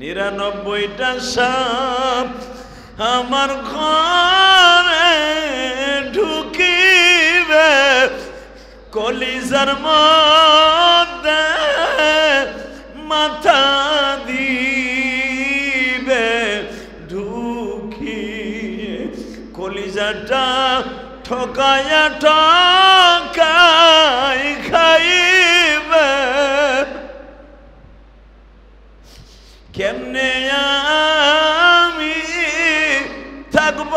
99টা সাপ আমার ঘরে ঢুকিবে, কলিজার মধ্যে মাথা দিবে ঢুকিয়ে, কলিজাটা ঠকায়া ঠকাই খাইবে। কেমনে আমি থাকব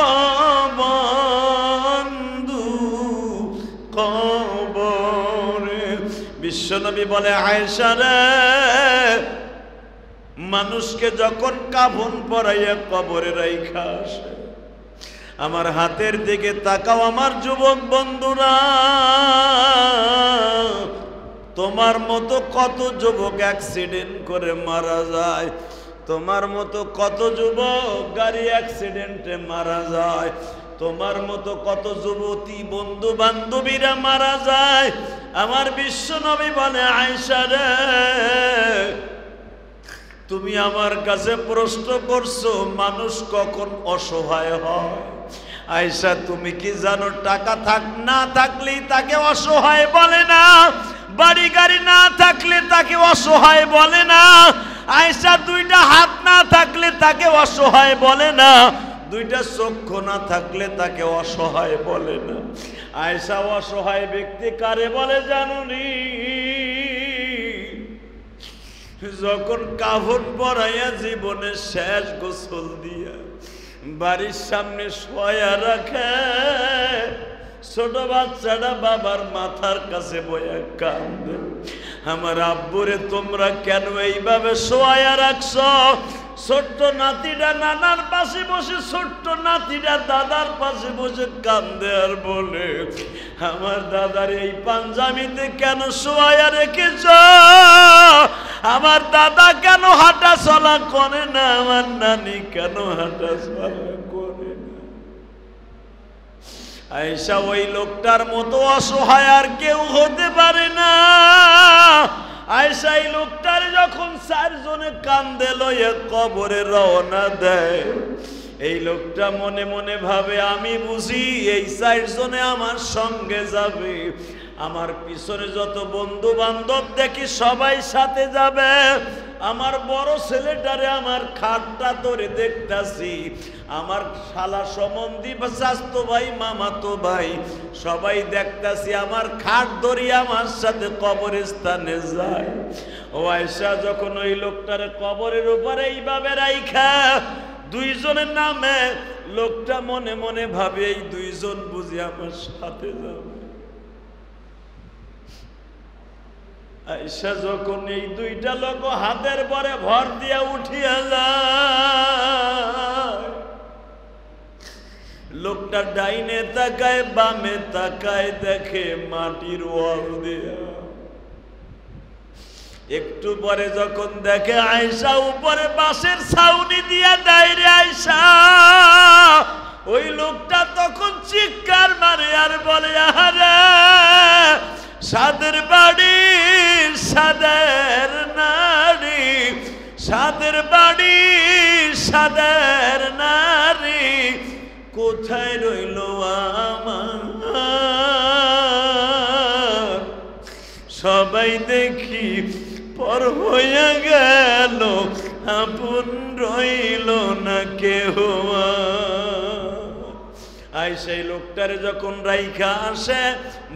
বন্ধু কবরে? বিশ্বনবী বলে, আয়েশা রে, মানুষকে যখন কাফন পরাইয়া কবরে রাইখা আসে, আমার হাতের দিকে তাকাও আমার যুবক বন্ধুরা। তোমার মতো কত যুবক অ্যাক্সিডেন্ট করে মারা যায়, তোমার মতো কত যুবক গাড়ি অ্যাক্সিডেন্টে মারা যায়, তোমার মতো কত যুবতী বন্ধু বান্ধবীরা মারা যায়। আমার বিশ্বনবী বলে, আয়েশা রে, তুমি আমার কাছে প্রশ্ন করছো মানুষ কখন অসহায় হয়? আয়েশা, তুমি কি জানো টাকা না থাকলেই তাকে অসহায় বলে না, বাড়ি গাড়ি না থাকলে তাকে অসহায় বলে না। আয়েশা, দুইটা হাত না থাকলে তাকে অসহায় বলে না, দুইটা চক্ষু না থাকলে তাকে অসহায় বলে না। আয়েশা, অসহায় ব্যক্তি কারে বলে জানুনি? যখন কাফন পরাইয়া জীবনের শেষ গোসল দিয়া বাড়ির সামনে শোয়া রাখে, ছোট বাচ্চাটা বাবার মাথার কাছে বইয়া কান্দে, আমার আব্বুরে তোমরা কেন এইভাবে শোয়া রাখছো? ছোট্ট নাতিটা নানার পাশে বসে, ছোট্ট নাতিটা দাদার পাশে বসে কান্দে আর বলে, আমার দাদার এই পাঞ্জাবিতে কেন শোয়া রেখেছ? আমার দাদা কেন হাঁটা চলা করে না? আমার নানি কেন হাঁটা চলা করে না? আয়েশা, ওই লোকটার মতো অসহায় আর কেউ হতে পারে না। আয়েশা, এই লোকটার যখন 4 জনে কান্দে লইয়া কবরে রওনা দেয়, এই লোকটা মনে মনে ভাবে, আমি বুঝি এই 4 জনে আমার সঙ্গে যাবে, আমার পিছনে যত বন্ধু বান্ধব দেখি সবাই সাথে যাবে, আমার বড় ছেলেটারে আমার খাটটা ধরে দেখতাছি, আমার শালা সম্বন্ধী বা চাচতো ভাই মামাতো ভাই সবাই দেখতাছি আমার খাট ধরে আমার সাথে কবরস্থানে যায়। ও আয়েশা, যখন ওই লোকটারে কবরের উপরে এইভাবে রাইখা 2 জনের নামে, লোকটা মনে মনে ভাবে, এই 2 জন বুঝি আমার সাথে যাবে। আয়েশা, যখন এই 2টা লোক হাতের পরে ভর দিয়া উঠিয়া যায়, লোকটা ডাইনে তাকায় বামে তাকায়, দেখে মাটির ওয়াল দিয়া। একটু পরে যখন দেখে আয়েশা উপরে বাঁশের ছাউনি দিয়া দেয় রে আয়েশা, ওই লোকটা তখন চিৎকার মারে আর বলে, আরে সাদের বাড়ি সাদের নারী, সাদের বাড়ি সাদের নারী, কোথায় রইল আমার? সবাই দেখি পর হইয়া গেল, আপন রইল না কেহ। আয়েশা এই লোকটারে যখন রাইখা আসে,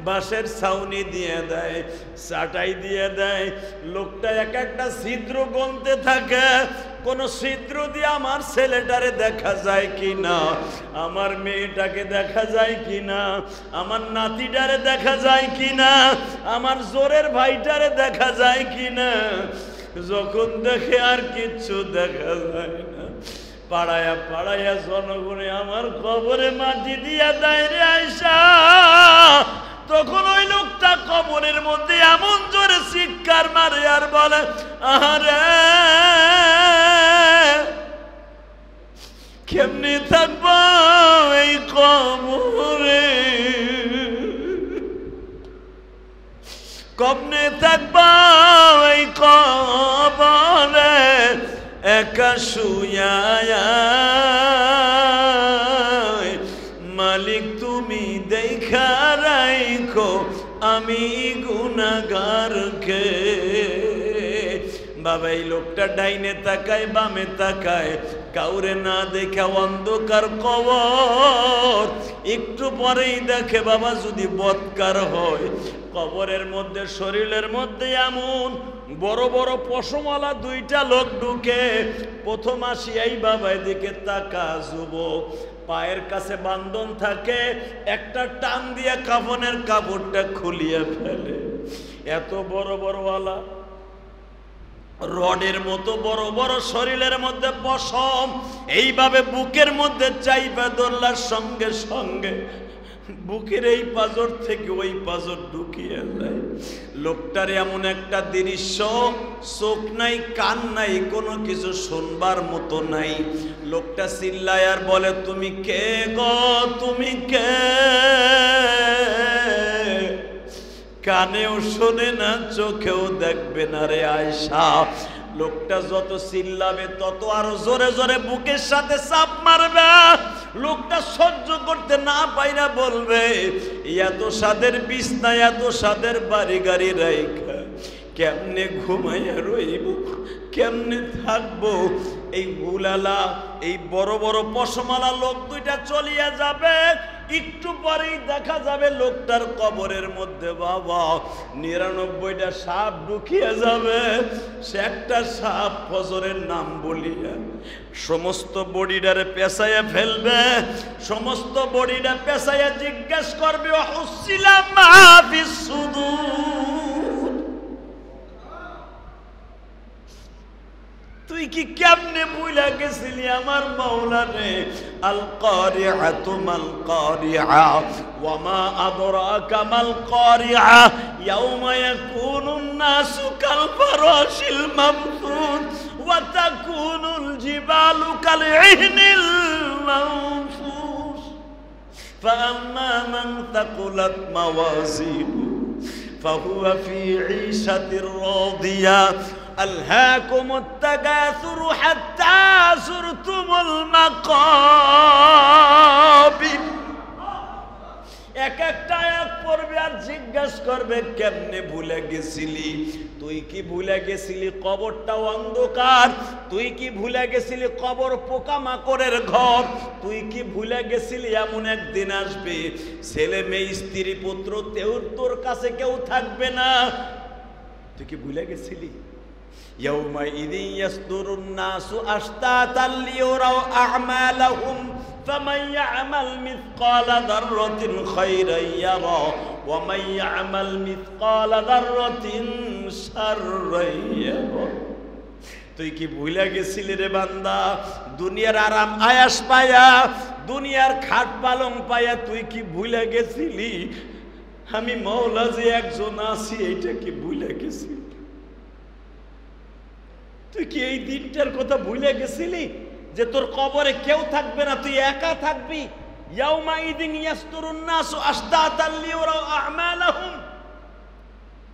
বাঁশের ছাউনি দিয়ে দেয়, চাটাই দিয়ে দেয়, লোকটা এক একটা ছিদ্র গুনতে থাকে, কোন ছিদ্র দিয়ে আমার ছেলেটারে দেখা যায় কিনা, আমার মেয়েটাকে দেখা যায় কিনা, আমার নাতিটারে দেখা যায় কিনা, আমার জোরের ভাইটারে দেখা যায় কিনা। যখন দেখে আর কিচ্ছু দেখা যায় না, পাড়ায়া পাড়ায়া জনগণে আমার কবরে মাটি দিয়া দেয় রে আয়েশা। তখন ওই লোকটা কবরের মধ্যে এমন জোরে চিৎকার মারে আর বলে, আরে কেমনি থাকবো এই কবরে, কমনে থাকবো এই কবরে, একা শুয়া মালিক তুমি দেখা রাখো আমি গুনাহগারকে। বাবা এই লোকটা ডাইনে তাকায় বামে তাকায়, কাউরে না দেখে অন্ধকার কবর। একটু পরেই দেখে বাবা যদি বৎকার হয়, কবরের মধ্যে শরীরের মধ্যে এমন বড় বড় পশমওয়ালা দুইটা লোক ঢুকে। প্রথম আসিয়াই বাবা এদিকে তাকা, যুবক পায়ের কাছে বান্ধন থাকে, একটা টান দিয়ে কাফনের কাপড়টা খুলিয়ে ফেলে। এত বড় বড়ওয়ালা রডের মতো বড় বড় শরীরের মধ্যে পশম, এইভাবে বুকের মধ্যে চাইপা ধরলার সঙ্গে সঙ্গে বুকের এই পাজর থেকে ওই পাজর ঢুকিয়ে দেয়। লোকটার এমন একটা দৃশ্য, চোখ নাই কান নাই, কোনো কিছু শুনবার মতো নাই। লোকটা চিল্লায় আর বলে, তুমি কে গো, তুমি কে? কানেও শোনে না, চোখেও দেখবে না রে আয়েশা। লোকটা যত চিল্লাবে তত আরো জোরে জোরে বুকের সাথে চাপ মারবে। লোকটা সহ্য করতে না পাইরা বলবে, এত সাদের বিছনা, এত সাদের বাড়ি গাড়ি রাইখা কেমনে ঘুমাইয়া রইব, কেমনে থাকবো? এই হুলালা, এই বড় বড় পশমালা লোক দুইটা চলিয়া যাবে। একটু পরেই দেখা যাবে লোকটার কবরের মধ্যে বাবা ৯৯টা সাপ ঢুকিয়া যাবে। সে একটা সাপ ফজরের নাম বলিয়া সমস্ত বডিটারে পেঁচাইয়া ফেলবে। সমস্ত বডিটা পেঁচাইয়া জিজ্ঞেস করবে, হুসিলাম মা ফিস সুদূর, তুই কি কেমনে ভুলে গেছিলি আমার মাওলা রে? আল কারিআতু মাল কারিআ ওয়া মা আদরাকা মাল কারিআ ইয়াউমা ইয়াকুনুন নাসু কাল ফারাশিল মামসুদ ওয়া তাকুনুল জিবালু কাল ইহনিল মানফুস ফাআম্মা মান তাকুলাত মাওয়াজিনু ফাহুয়া ফি ঈশাতির রাদিয়া আলহাকুমুত তাকাসুরু হাত্তা যুরতুমুল মাকাবির। এক একটা আয়াত পড়বে আর জিজ্ঞাসা করবে, কেমনে ভুলে গেছিলি? তুই কি ভুলে গেছিলি কবরটা অন্ধকার? তুই কি ভুলে গেছিলি কবর পোকামাকড়ের ঘর? তুই কি ভুলে গেছিলি এমন একদিন আসবে ছেলে মেয়ে স্ত্রী পুত্র তোর কাছে কেউ থাকবে না? তুই কি ভুলে গেছিলি? يومئذ يصدر الناس أشتاتا ليروا أعمالهم فمن يعمل مثقال ذرة خيرا يره ومن يعمل مثقال ذرة شرا يره। তুই কি ভুলে গেছিলি রে বান্দা? দুনিয়ার আরাম আয়াস পায়া, দুনিয়ার খাট পালং পায়া তুই কি ভুলে গেছিলি আমি মওলা যে একজন আছি? এইটা কি ভুলে গেছিলি? তুই কি এই দিনটার কথা ভুলে গেছিলি যে তোর কবরে কেউ থাকবে না, তুই একা থাকবি? ইয়াউমাইদিন ইয়াসতুরুন নাসু আশতাতাল লিউরাউ আ'মালাহুম।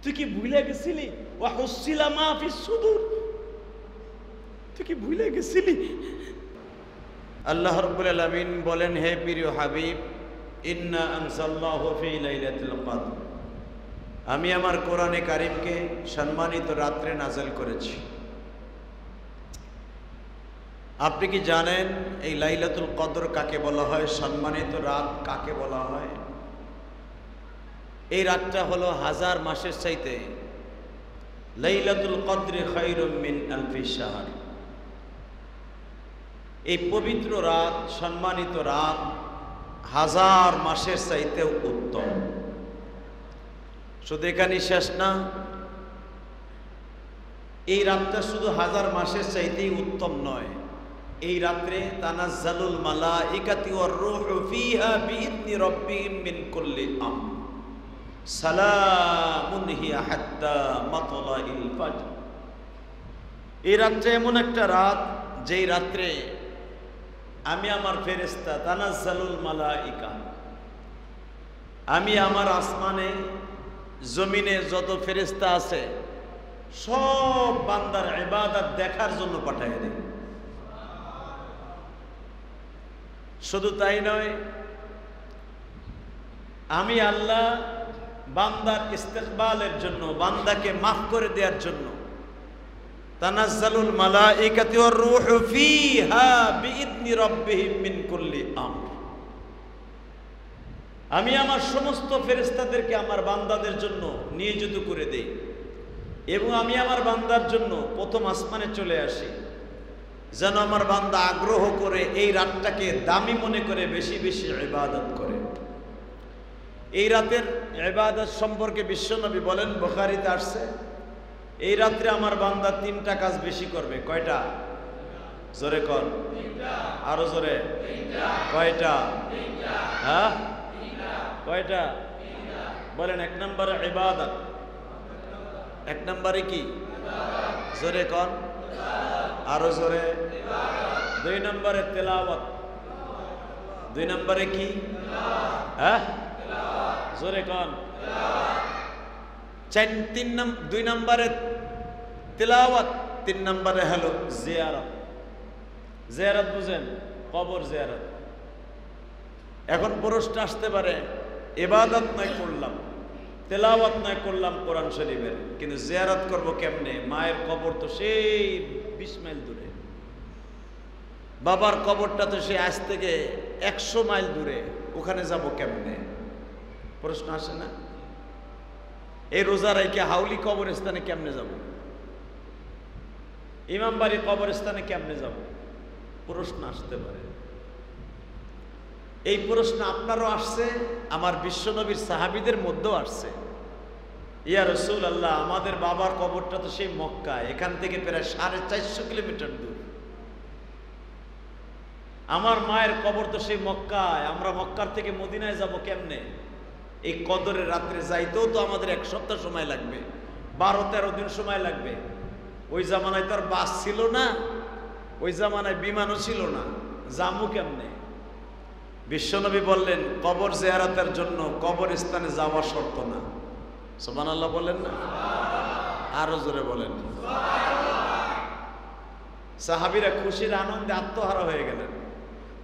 তুই কি ভুলে গেছিলি? ওয়া হুসিলা মা ফিস সুদূর। তুই কি ভুলে গেছিলি? আল্লাহ রাব্বুল আলামিন বলেন, হে প্রিয় হাবিব, ইন্না আনজালনাহু ফি লাইলাতুল কদর, আমি আমার কোরআনে কারীমকে সম্মানিত রাত্রে নাযিল করেছি। আপনি কি জানেন এই লাইলাতুল কদর কাকে বলা হয়? সম্মানিত রাত কাকে বলা হয়? এই রাতটা হলো 1000 মাসের চাইতে, লাইলাতুল কদরে খায়রুম মিন আলফি শাহর। এই পবিত্র রাত, সম্মানিত রাত 1000 মাসের চাইতেও উত্তম। শুধু এখানেই শেষ না, এই রাতটা শুধু 1000 মাসের চাইতেই উত্তম নয়। এই রাত্রে তানাজ্জালুল মালাইকাতু ওয়ার রূহু ফিহা বিইذনি রাব্বিহিম মিন কুল্লি আমর সালামুন হিয়া হাত্তা মাতলাইল ফাজর। এই রাত্রে এমন একটা রাত, যেই রাত্রে আমি আমার ফেরেশতা তানাজ্জালুল মালাইকা, আমি আমার আসমানে জমিনে যত ফেরেশতা আছে সব বান্দার ইবাদত দেখার জন্য পাঠিয়ে দেয়। শুধু তাই নয়, আমি আল্লাহ বান্দার ইস্তেকবালের জন্য, বান্দাকে মাফ করে দেওয়ার জন্য তানাজ্জালুল মালাইকাতু ওয়ার রূহু ফীহা বিইذনি রাব্বিহিম মিন কুল্লি আমর। আমি আমার সমস্ত ফেরেশতাদেরকে আমার বান্দাদের জন্য নিয়োজিত করে দেই এবং আমি আমার বান্দার জন্য প্রথম আসমানে চলে আসি, যেন আমার বান্দা আগ্রহ করে এই রাতটাকে দামি মনে করে বেশি বেশি ইবাদত করে। এই রাতের ইবাদত সম্পর্কে বিশ্বনবী বলেন, বুখারীতে আসছে, এই রাত্রে আমার বান্দা 3টা কাজ বেশি করবে। কয়টা? জোরে কর, আরো জোরে। কয়টা? হ্যাঁ, কয়টা বলেন? 1 নম্বরে ইবাদত। 1 নম্বরে কি? জোরে কর, আরো জোরে। 2 নম্বরে তেলাওয়াত। 2 নম্বরে কি? হ্যাঁ, জোরে কর। 2 নম্বরে তেলাওয়াত, 3 নম্বরে হলো জিয়ারত। জিয়ারত বুঝেন? কবর জিয়ারত। এখন প্রশ্ন আসতে পারে, ইবাদত নয় করলাম, তেলাওয়াত নয় করলাম কোরআন শরীফের, কিন্তু জিয়ারত করব কেমনে? মায়ের কবর তো সেই 20 মাইল দূরে, বাবার কবরটা তো সেই আজ থেকে 100 মাইল দূরে, ওখানে যাব কেমনে? প্রশ্ন আসে না? এই রোজা রাইকে হাউলি কবরস্থানে কেমনে যাব? ইমামবাড়ি কবরস্থানে কেমনে যাব? প্রশ্ন আসতে পারে। এই প্রশ্ন আপনারও আসছে, আমার বিশ্বনবীর সাহাবীদের মধ্যেও আসছে। ইয়া রাসূলুল্লাহ, আমাদের বাবার কবরটা তো সেই মক্কা, এখান থেকে প্রায় 450 কিলোমিটার দূর। আমার মায়ের কবর তো সেই মক্কায়, আমরা মক্কার থেকে মদিনায় যাব কেমনে? এই কদরের রাত্রে যাইতেও তো আমাদের 1 সপ্তাহ সময় লাগবে, 12-13 দিন সময় লাগবে। ওই জামানায় তো আর বাস ছিল না, ওই জামানায় বিমানও ছিল না, জামু কেমনে? বিশ্বনবী বললেন, কবর জিয়ারতের জন্য কবরস্থানে যাওয়া শর্ত না। সুবহানাল্লাহ বলেন না? আরো জোরে বলেন। সাহাবীরা খুশির আনন্দে আত্মহারা হয়ে গেলেন।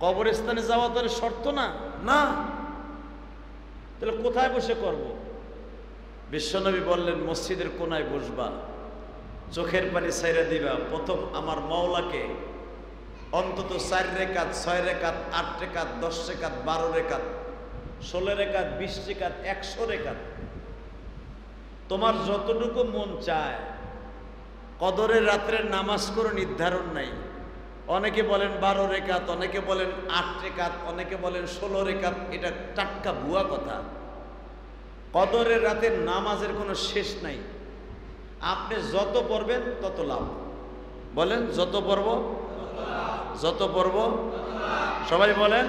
কবরস্থানে যাওয়া তো শর্ত না। না, তাহলে কোথায় বসে করব? বিশ্বনবী বললেন, মসজিদের কোনায় বসবা, চোখের পানি ছাইরা দিবা, প্রথম আমার মাওলাকে অন্তত 4 রেকাত, 6 রেকাত, 8 রেকাত, 10 রেকাত, 12 রেকাত, 16 রেকাত, 20 রেকাত, 100 রেকাত, তোমার যতটুকু মন চায়। কদরের রাত্রের নামাজ কোনো নির্ধারণ নাই। অনেকে বলেন 12 রেকাত, অনেকে বলেন 8 রেকাত, অনেকে বলেন 16 রেকাত। এটা টাটকা ভুয়া কথা। কদরের রাতের নামাজের কোনো শেষ নাই। আপনি যত পড়বেন তত লাভ। বলেন, যত পড়ব, যত পড়ব, সবাই বলেন,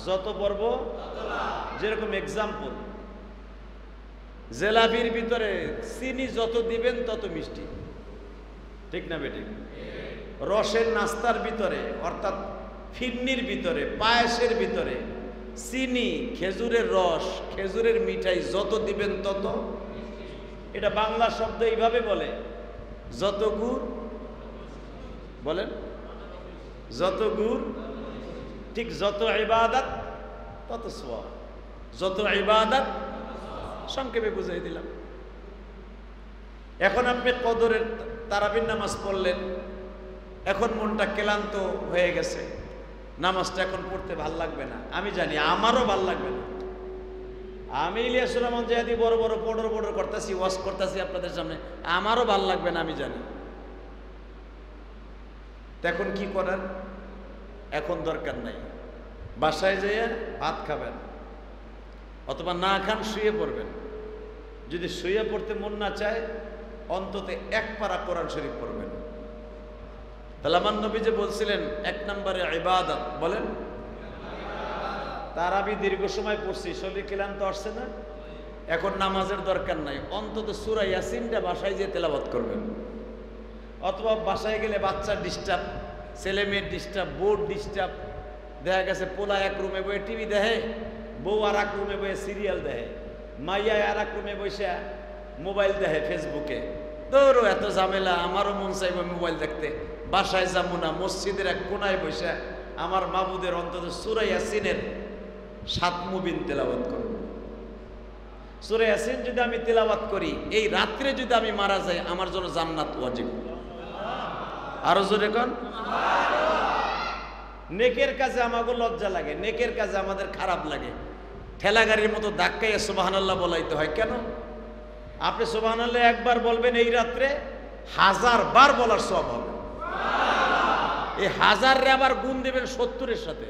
যত পড়ব। যেরকম এক্সাম্পল, জেলাপির ভিতরে চিনি যত দিবেন তত মিষ্টি, ঠিক না বেঠিক? রসের নাস্তার ভিতরে, অর্থাৎ ফিরনির ভিতরে, পায়েসের ভিতরে চিনি, খেজুরের রস, খেজুরের মিঠাই যত দিবেন তত। এটা বাংলা শব্দ এইভাবে বলে, যত গুড়, বলেন, যত গুড়, ঠিক যত ইবাদত তত সওয়াব। যত ইবাদত, সংক্ষেপে বুঝাই দিলাম। এখন আপনি কদরের তারাবির নামাজ পড়লেন, এখন মনটা ক্লান্ত হয়ে গেছে, নামাজটা এখন পড়তে ভাল লাগবে না। আমি জানি আমারও ভাল লাগবে না। আমি ইলিয়াসুর রহমান জিহাদি বড় বড় পড়র করতেছি, ওয়াজ করতেছি আপনাদের সামনে, আমারও ভাল লাগবে না, আমি জানি। এখন কি করার? এখন দরকার নাই, বাসায় যেয়ে ভাত খাবেন, অথবা না খান শুয়ে পড়বেন। যদি শুয়ে পড়তে মন না চায়, অন্তত 1 পারা কোরআন শরীফ পড়বেন। তাহলে আমার নবী যে বলছিলেন 1 নম্বরে ইবাদত, বলেন। তারাবি দীর্ঘ সময় পড়ছি, শরীর ক্লান্ত আসছে না? এখন নামাজের দরকার নাই, অন্তত সূরা ইয়াসিনটা বাসায় যেয়ে তেলাওয়াত করবেন। অথবা বাসায় গেলে বাচ্চা ডিস্টার্ব, ছেলে মেয়ের ডিস্টার্ব, বোর্ড ডিস্টার্ব, দেখা গেছে পোলা এক রুমে বসে টিভি দেখে, বউ আর এক রুমে বসে সিরিয়াল দেখে, মাইয়া আর এক রুমে বসে মোবাইল দেখে ফেসবুকে, তোরও এত ঝামেলা, আমারও মন চাইব মোবাইল দেখতে, বাসায় যাবো না, মসজিদের এক কোনায় বসে আমার মাবুদের অন্তত সূরা ইয়াসিনের 7 মুবিন তেলাওয়াত করব। সূরা ইয়াসিন যদি আমি তেলাওয়াত করি, এই রাত্রে যদি আমি মারা যাই, আমার জন্য জান্নাত ওয়াজিব। আরো জোরে কোন। নেকের কাজে আমাকে লজ্জা লাগে, নেকের কাজে আমাদের খারাপ লাগে, ঠেলা গাড়ির মতো ধাক্কাইয়া সুবহানাল্লাহ বলাইতে হয়। কেন? আপনি সুবহানাল্লাহ একবার বলবেন, এই রাত্রে 1000 বার বলার সওয়াব হবে। এই 1000 রে আবার গুণ দেবেন 70-এর সাথে,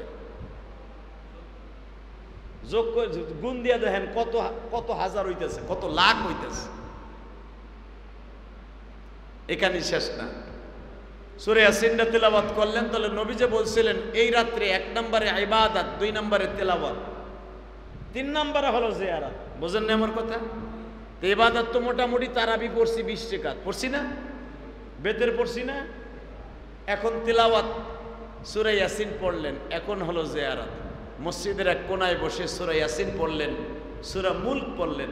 যোগ গুণ দিয়ে দেখেন কত কত হাজার হইতেছে, কত লাখ হইতেছে। এখানে শেষ না। সূরা ইয়াসিনটা তেলাওয়াত করলেন, তাহলে নবী যে বলছিলেন এই রাত্রে 1 নম্বরে ইবাদত, 2 নম্বরে তেলাওয়াত, 3 নম্বরে হলো জিয়ারত। বুঝেন না আমার কথা? তো ইবাদত তো মোটামুটি তারাবি পড়ছি 20 রাকাত পড়ছি না, বেতের পড়ছি না। এখন তেলাওয়াত সূরা ইয়াসিন পড়লেন, এখন হলো জিয়ারত। মসজিদের এক কোনায় বসে সূরা ইয়াসিন পড়লেন, সূরা মুলক পড়লেন।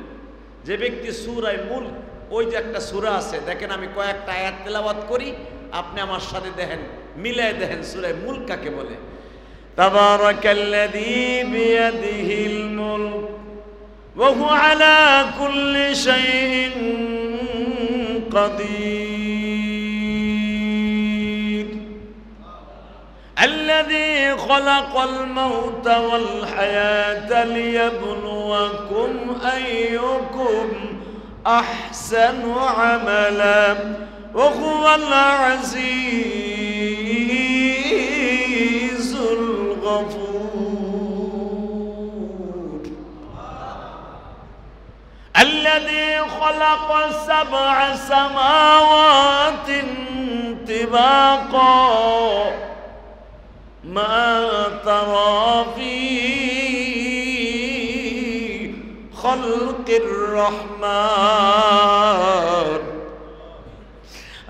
যে ব্যক্তি সূরা মুলক, ওই যে একটা সূরা আছে, দেখেন আমি কয়েকটা আয়াত তেলাওয়াত করি, আপনি আমার সাথে দেখেন, মিলায় দেখেন সূরা মুলক কাকে বলে। তাবারাকাল্লাযী বিয়াদিহিল মুলক ওয়া হুয়া আলা কুল্লি শাইইন কাদির আল্লাযী খালাকাল মাউতা ওয়াল হায়াতা লিয়াবলুয়াকুম আইয়ুকুম আহসানু আমালা ওয়া হুয়াল আজিজুল গফুর الذي خلق 7 سماوات طباقا ما ترى في خلق الرحمن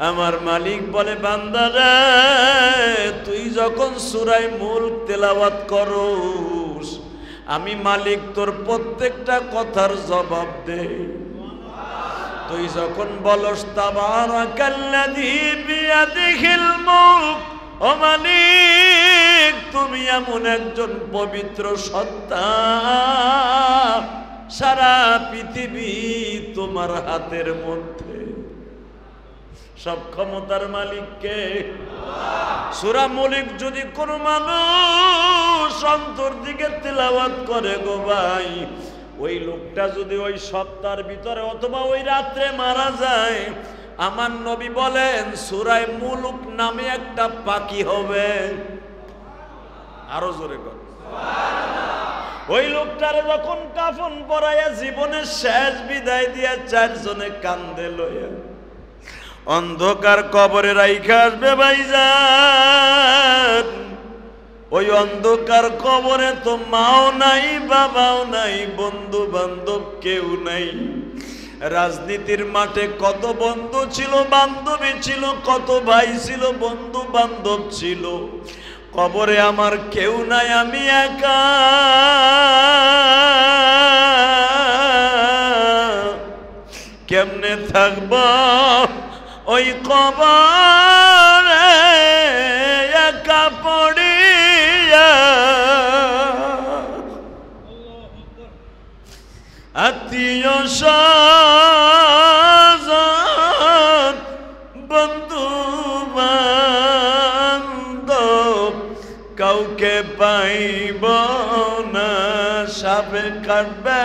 আমার মালিক বলে, বান্দারে তুই যখন সূরা মুলক তেলাওয়াত করস, আমি মালিক তোর প্রত্যেকটা কথার জবাব দে। তুই যখন বলস তাবারাকাল্লাযী বিয়াদিহিল মুলক, ও মালিক তুমি এমন একজন পবিত্র সত্তা, সারা পৃথিবী তোমার হাতের মধ্যে, সব ক্ষমতার মালিককে। সূরা মুলক যদি কোনো মানুষ অন্তর দিকে তেলাওয়াত করে গো ভাই, ওই লোকটা যদি ওই সপ্তাহের ভিতরে অথবা ওই রাত্রে মারা যায়, আমার নবী বলেন সূরা মুলক নামে একটা পাখি হবে। আরো জোরে কর সুবহানাল্লাহ। ওই লোকটার যখন কাফন পরাইয়া জীবনের শেষ বিদায় দিয়া 4 জনে কান্দে লইয়া অন্ধকার কবরে রাইখা আসবে ভাইজান। ওই অন্ধকার কবরে তো মাও নাই, বাবাও নাই, বন্ধু বান্ধব কেউ নাই। রাজনীতির মাঠে কত বন্ধু ছিল, বান্ধবী ছিল, কত ভাই ছিল, বন্ধু বান্ধব ছিল। কবরে আমার কেউ নাই, আমি একা। কেমনে থাকবো ওই কবরে একা পড়িয়া? আত্মীয় স্বজন বন্ধু বান্ধব কাউকে পাইব না। সাপে কাটবে,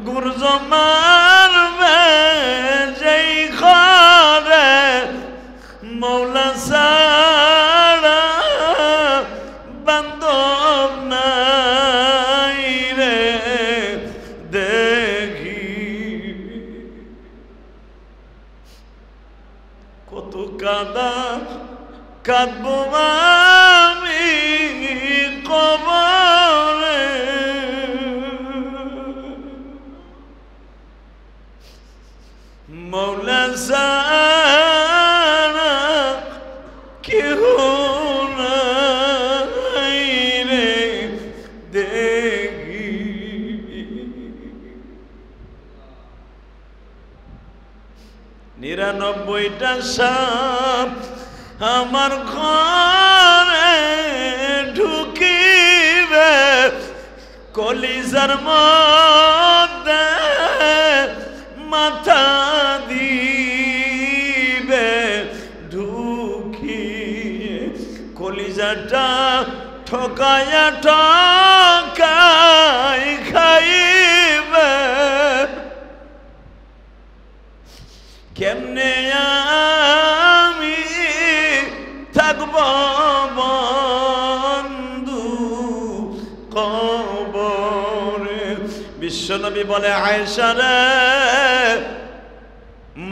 গুর্জ মারবে, যেই ঘরে মৌলা ছাড়া বান্ধব নাই রে দেখি। কত কাদা কাঁদবো আমি কবরে, মৌলা ছাড়া কেহ নাই রে দেখি। একটা সাপ আমার ঘরে ঢুকিবে, কলিজার মধ্যে মাথা দিবে ঢুকিয়ে, কলিজাটা ঠকায়া ঠকাই খাইবে। কেমনে আমি থাকব বন্ধু কবরে? বিশ্বনবী বলে, আয়েশা রে,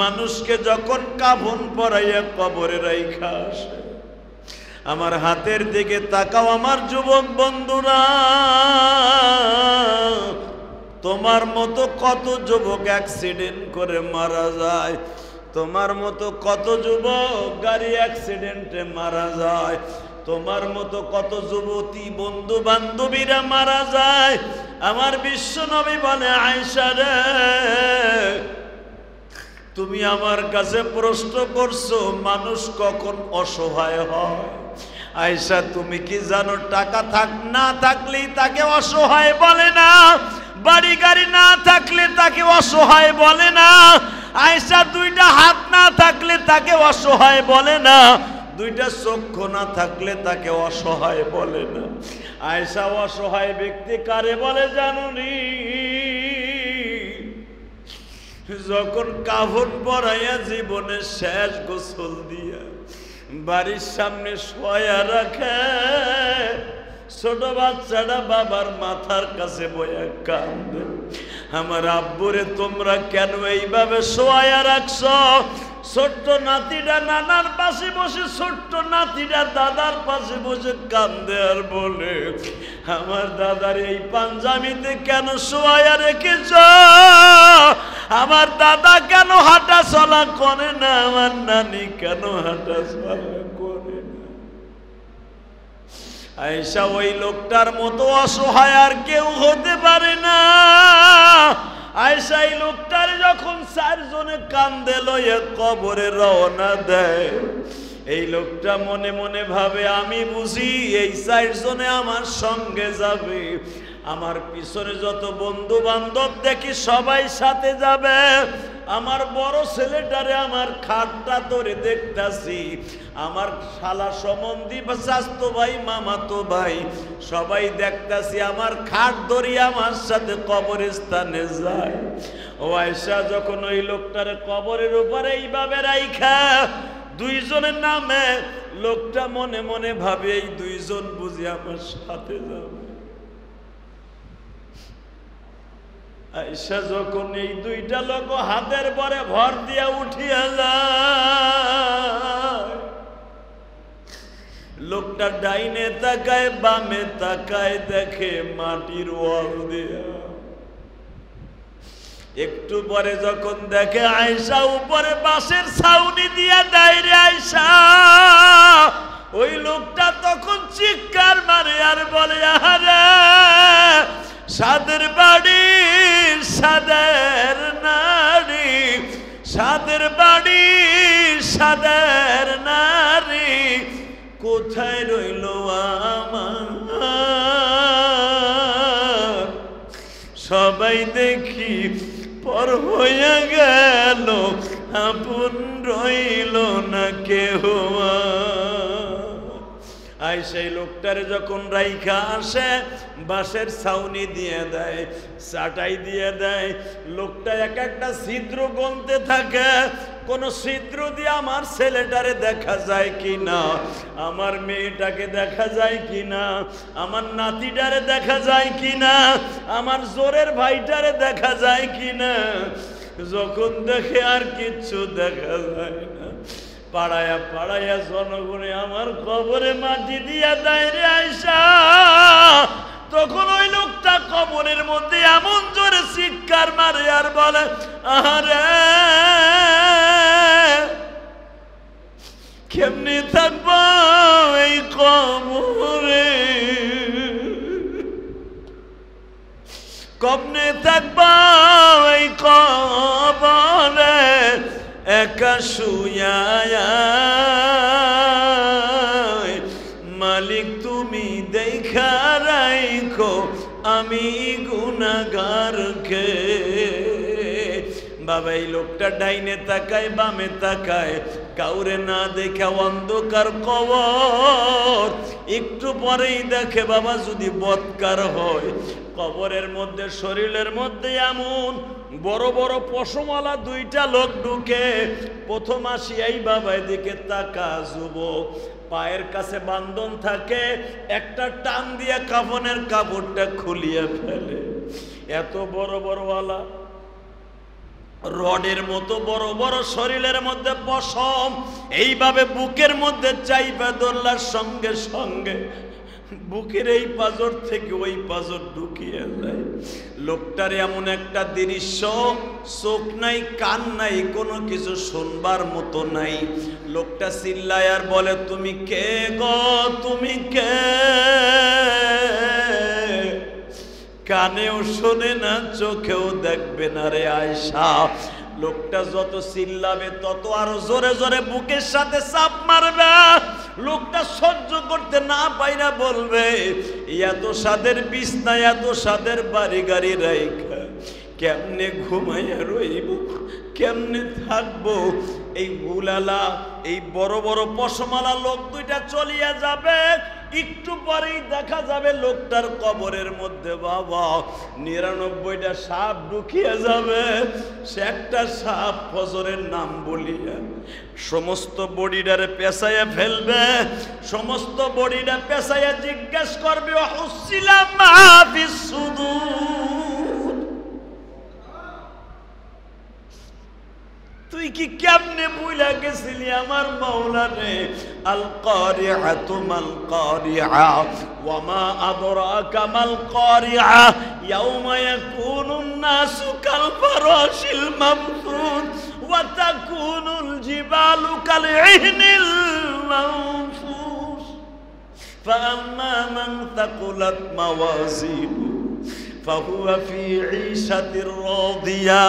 মানুষকে যখন কাফন পরাইয়া কবরে রাইখা আসে, আমার হাতের দিকে তাকাও আমার যুবক বন্ধুরা। তোমার মতো কত যুবক অ্যাক্সিডেন্ট করে মারা যায়, তোমার মতো কত যুবক গাড়ি অ্যাক্সিডেন্টে মারা যায়, তোমার মতো কত যুবতী বন্ধু বান্ধবীরা মারা যায়। আমার বিশ্বনবী বলে, আয়েশা রে, তুমি আমার কাছে প্রশ্ন করছো মানুষ কখন অসহায় হয়? আয়েশা, তুমি কি জানো টাকা না থাকলেই তাকে অসহায় বলে না, বাড়ি গাড়ি না থাকলে তাকে অসহায় বলে না। আয়েশা, দুইটা হাত না থাকলে তাকে অসহায় বলে না, দুইটা চক্ষু না থাকলে তাকে অসহায় বলে না। আয়েশা, অসহায় ব্যক্তি কারে বলে জানুনি? যখন কাফন পরাইয়া জীবনের শেষ গোসল দিয়া বাড়ির সামনে শোয়া রাখে, ছোট বাচ্চাটা বাবার মাথার কাছে বইয়া কান্দে, আমার আব্বুরে তোমরা কেন এইভাবে শোয়া রাখছ? ছোট্ট নাতিটা নানার পাশে বসে, ছোট্ট নাতিটা দাদার পাশে বসে কান্দে আর বলে, আমার দাদার এই পাঞ্জাবিতে কেন শোয়া রেখেছ? আমার দাদা কেন হাঁটা চলা করে না? আমার নানি কেন হাঁটা চলা করে না? আয়েশা, ওই লোকটার মতো অসহায় আর কেউ হতে পারে না। আয়েশা, এই লোকটার যখন চারজনে কান্দে লইয়া কবরে রওনা দেয়, এই লোকটা মনে মনে ভাবে, আমি বুঝি এই চারজনে আমার সঙ্গে যাবে, আমার পিছনে যত বন্ধু বান্ধব দেখি সবাই সাথে যাবে, আমার বড় ছেলেটারে আমার খাটটা ধরে দেখতাছি, আমার শালা সম্বন্ধী বা চাচতো ভাই মামাতো ভাই সবাই দেখতাছি আমার খাট ধরি আমার সাথে কবরস্থানে যায়। ও আয়েশা, যখন ওই লোকটারে কবরের উপরে এইভাবে রাইখা দুইজনের নামে, লোকটা মনে মনে ভাবে, এই দুইজন বুঝি আমার সাথে যাবে। আয়েশা, যখন এই দুইটা লোক হাতের পরে ভর দিয়া উঠিয়া যায়, লোকটা ডাইনে তাকায় বামে তাকায়, দেখে মাটির ওয়াল দিয়া। একটু পরে যখন দেখে আয়েশা উপরে বাঁশের ছাউনি দিয়া দেয় রে আয়েশা, ওই লোকটা তখন চিৎকার মারে আর বলে, আরে সাদের বাড়ি সাদের নারী, সাদের বাড়ি সাদের নারী, কোথায় রইল আমার? সবাই দেখি পর হইয়া গেল, আপন রইল না কেহ। আই সেই লোকটারে যখন রাইখা আসে, বাঁশের ছাউনি দিয়ে দেয়, চাটাই দিয়ে দেয়, লোকটা এক একটা ছিদ্র গনতে থাকে, কোন ছিদ্র দিয়ে আমার ছেলেটারে দেখা যায় কিনা, আমার মেয়েটাকে দেখা যায় কিনা, আমার নাতিটারে দেখা যায় কিনা, আমার জোরের ভাইটারে দেখা যায় কিনা। যখন দেখে আর কিচ্ছু দেখা যায় না, পাড়ায়া পাড়ায়া জনগণে আমার কবরে মাটি দিয়া দেয় রে আয়েশা। তখন ওই লোকটা কবরের মধ্যে এমন জোরে চিৎকার মারে আর বলে, আরে কেমনি থাকবো এই কবরে, কবনে থাকবো এই কবরে, এক একা শুয়া মালিক তুমি দেখা রাখো আমি গুনাহগারকে। বাবা এই লোকটা ডাইনে তাকায় বামে তাকায়, কাউরে না দেখে অন্ধকার কবর। একটু পরেই দেখে বাবা যদি বৎকার হয়, কবরের মধ্যে শরীরের মধ্যে এমন বড় বড় পশমওয়ালা দুইটা লোক ঢুকে। প্রথম আসিয়াই বাবা এদিকে তাকা, যুবক পায়ের কাছে বান্ধন থাকে, একটা টান দিয়ে কাফনের কাপড়টা খুলিয়ে ফেলে। এত বড় বড়ওয়ালা রডের মতো বড় বড় শরীরের মধ্যে পশম, এইভাবে বুকের মধ্যে চাইপা ধরলার সঙ্গে সঙ্গে বুকের এই পাজর থেকে ওই পাজর ঢুকিয়ে দেয়। লোকটার এমন একটা দৃশ্য, চোখ নাই কান নাই, কোনো কিছু শুনবার মতো নাই। লোকটা চিল্লায় আর বলে, তুমি কে গো, তুমি কে? কানেও শোনে না, চোখেও দেখবে না রে আয়েশা। লোকটা যত চিল্লাবে তত আরো জোরে জোরে বুকের সাথে চাপ মারবে। লোকটা সহ্য করতে না পাইরা বলবে, এত সাদের বিছনা, এত সাদের বাড়ি গাড়ি রাইখা কেমনে ঘুমাইয়া রইব, কেমনে থাকবো? এই হুলালা, এই বড় বড় পশমালা লোক দুইটা চলিয়া যাবে। একটু পরেই দেখা যাবে লোকটার কবরের মধ্যে বাবা ৯৯টা সাপ ঢুকিয়া যাবে। সে একটা সাপ ফজরের নাম বলিয়া সমস্ত বডিটারে পেঁচাইয়া ফেলবে। সমস্ত বডিটা পেঁচাইয়া জিজ্ঞেস করবে, হুসিলাম মা ফিস সুদূর, তুই কি কেমনে ভুলা গেছিলি আমার মাওলা রে? আল কারিআতু মাল কারিআ ওয়া মা আদরাকা মাল কারিআ ইয়াউমা ইয়াকুনুন নাসু কাল ফারাশিল মামফুস ওয়া তাকুনুল জিবালু কাল ইহনিল মানফুস ফাআম্মা মান তাকুলাত মাওয়াজিনু ফাহুয়া ফি ঈশাতির রাদিয়া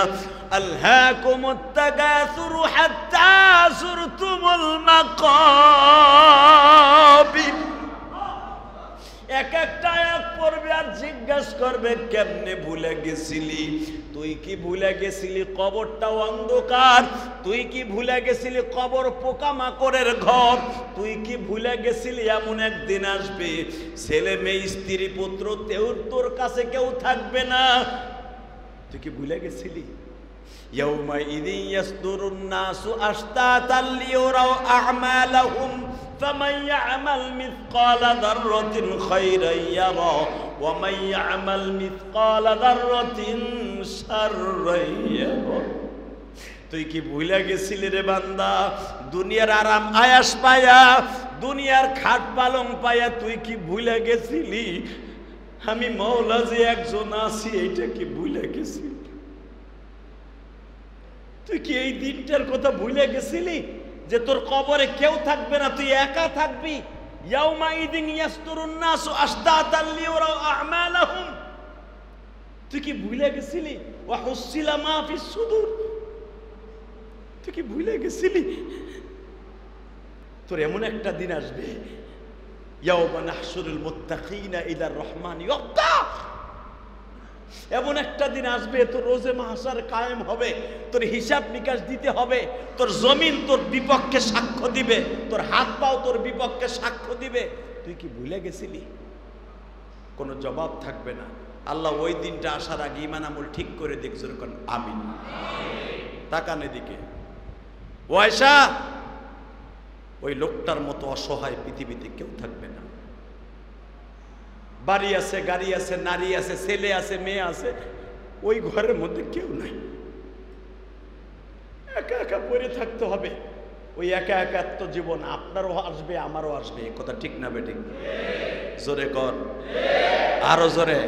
আলহাকুমুত তাকাসুরু হাত্তা যুরতুমুল মাকাবির। এক একটা আয়াত পড়বে আর জিজ্ঞাসা করবে, কেমনে ভুলে গেছিলি? তুই কি ভুলে গেছিলি কবরটা অন্ধকার? তুই কি ভুলে গেছিলি কবর পোকামাকড়ের ঘর? তুই কি ভুলে গেছিলি এমন একদিন আসবে ছেলে মেয়ে স্ত্রী পুত্র তোর কাছে কেউ থাকবে না? তুই কি ভুলে গেছিলি? يومئذ يصدر الناس أشتاتا ليروا أعمالهم فمن يعمل مثقال ذرة خيرا يره ومن يعمل مثقال ذرة شرا يره। তুই কি ভুলে গেছিলি রে বান্দা দুনিয়ার আরাম আয়াস পায়া, দুনিয়ার খাট পালং পায়া তুই কি ভুলে গেছিলি আমি মওলা যে একজন আছি? এইটা কি ভুলে গেছিলি? তুই কি এই দিনটার কথা ভুলে গেছিলি যে তোর কবরে কেউ থাকবে না, তুই একা থাকবি? ইয়াউমাইদিন ইয়াসতুরুন নাসু আশতাতাল লিউরাউ আ'মালাহুম। তুই কি ভুলে গেছিলি? ওয়া হুসিলা মা ফিস সুদূর। তুই কি ভুলে গেছিলি তোর এমন একটা দিন আসবে ইয়াউমা নাহশুরুল মুত্তাকিনা ইলার রহমানি ওয়াফদা। এমন একটা দিন আসবে তোর রোজে মাহশার কায়েম হবে, তোর হিসাব নিকাশ দিতে হবে, তোর জমিন তোর বিপক্ষে সাক্ষ্য দিবে, তোর হাত পাও তোর বিপক্ষে সাক্ষ্য দিবে। তুই কি ভুলে গেছিলি? কোনো জবাব থাকবে না। আল্লাহ ওই দিনটা আসার আগে ঈমান আমল ঠিক করে দেখছো, আমিন। তাকান এদিকে। ওয়াইশা, ওই লোকটার মতো অসহায় পৃথিবীতে কেউ থাকবে না। বাড়ি আছে, গাড়ি আছে, নারী আছে, ছেলে আছে, মেয়ে আছে, ওই ঘরের মধ্যে কেউ নাই। একা একা পড়ে থাকতে হবে। ওই একা একাত্ম জীবন আপনারও আসবে, আমারও আসবে। কথা ঠিক না বেঠিক? জোরে কর, আরো জোরে।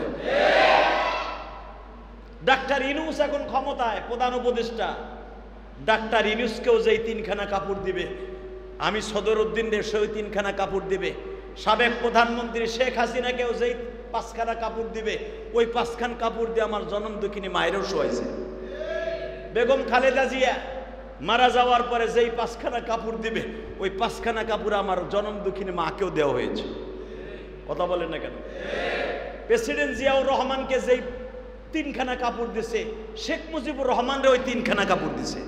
ডাক্তার ইউনূস এখন ক্ষমতায়, প্রধান উপদেষ্টা। ডাক্তার ইউনূসকেও যেই 3খানা কাপড় দিবে, আমি সদরউদ্দিন সেও 3খানা কাপড় দিবে, সাবেক প্রধানমন্ত্রী শেখ হাসিনাকেও যেই 5খানা কাপড় দিবে, ওই 5খান কাপড় দিয়ে আমার জনম দুঃখিনী মায়েরও শোয়াইছে। বেগম খালেদা জিয়া মারা যাওয়ার পরে যেই 5খানা কাপড় দিবে ওই 5খানা কাপড় আমার জনম দুঃখিনী মাকেও দেওয়া হয়েছে। কথা বলেন না কেন? প্রেসিডেন্ট জিয়াউর রহমানকে যেই 3খানা কাপড় দিছে, শেখ মুজিবুর রহমানরে ওই 3খানা কাপড় দিছে।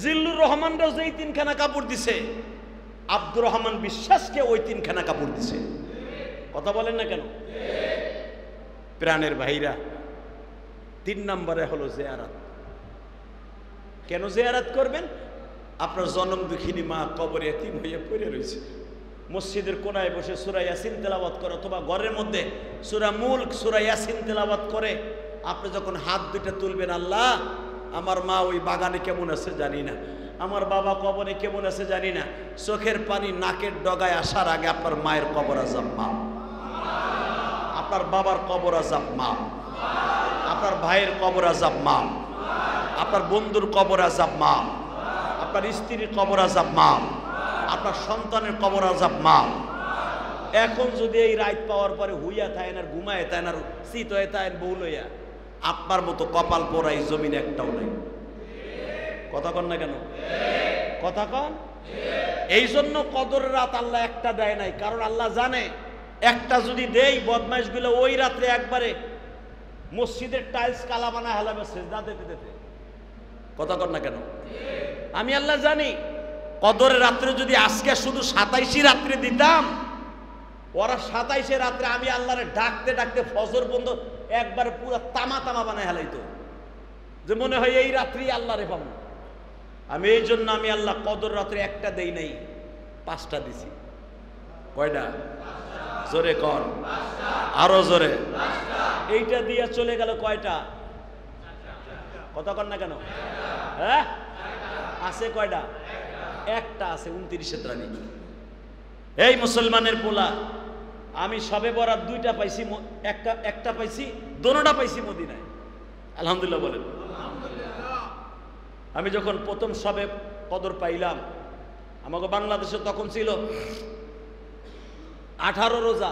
জিল্লুর রহমানরাও যেই 3খানা কাপড় দিছে, আব্দুর রহমান বিশ্বাসকে ওই 3খানা কাপড় দিছে। কথা বলেন না কেন? প্রাণের ভাইরা, 3 নম্বরে হলো জিয়ারত। কেন জিয়ারত করবেন? আপনার জনম দুঃখিনী মা কবরে এতিম হয়ে পড়ে রয়েছে, মসজিদের কোনায় বসে সূরা ইয়াসিন তেলাওয়াত করে অথবা ঘরের মধ্যে সূরা মুলক সূরা ইয়াসিন তেলাওয়াত করে আপনি যখন হাত দুইটা তুলবেন, আল্লাহ আমার মা ওই বাগানে কেমন আছে জানি না, আমার বাবা কবরে কেমন আছে জানি না, চোখের পানি নাকের ডগায় আসার আগে আপনার মায়ের কবর আযাব মাপ, আপনার বাবার কবর আযাব মাপ, আপনার ভাইয়ের কবর আযাব মাপ, আপনার বন্ধুর কবর আযাব মাপ, আপনার স্ত্রীর কবর আযাব মাপ, আপনার সন্তানের কবর আযাব মাপ। এখন যদি এই রাত পাওয়ার পরে হুইয়া থাকেন আর ঘুমায় থাকেন আর শীত হয়ে থাকেন বউ লইয়া, আপনার মতো কপাল পোড়াই জমিন একটাও নাই। কথা কন না কেন? কথা কন। এই জন্য কদরের রাত আল্লাহ একটা দেয় নাই, কারণ আল্লাহ জানে একটা যদি দেই বদমাইশগুলো ওই রাত্রে একবারে মসজিদের টাইলস কালা বানায় হেলাবে সেজদা দিতে দিতে। কথা কন না কেন? আমি আল্লাহ জানি কদরের রাত্রে যদি আজকে শুধু 27 রাত্রে দিতাম, ওরা 27 রাত্রে আমি আল্লাহরে ডাকতে ডাকতে ফজর বন্ধ একবার পুরো তামা তামা বানায় হেলাইতো, যে মনে হয় এই রাত্রি আল্লাহরে পাবো। আমি এই জন্য আমি আল্লাহ কদর রাত্রে একটা দেই নাই, 5টা দিছি। কয়টা? জোরে কর, আরো জোরে। এইটা দিয়ে চলে গেল কয়টা? কথা কর না কেন? হ্যাঁ আছে কয়টা? একটা আছে, 29 রানী। এই মুসলমানের পোলা, আমি সবে বরাত 2টা পাইছি, একটা পাইছি, দোনোটা পাইছি মদিনায়। আলহামদুলিল্লাহ বলেন। আমি যখন প্রথম সবে কদর পাইলাম, আমাকে বাংলাদেশে তখন ছিল 18 রোজা,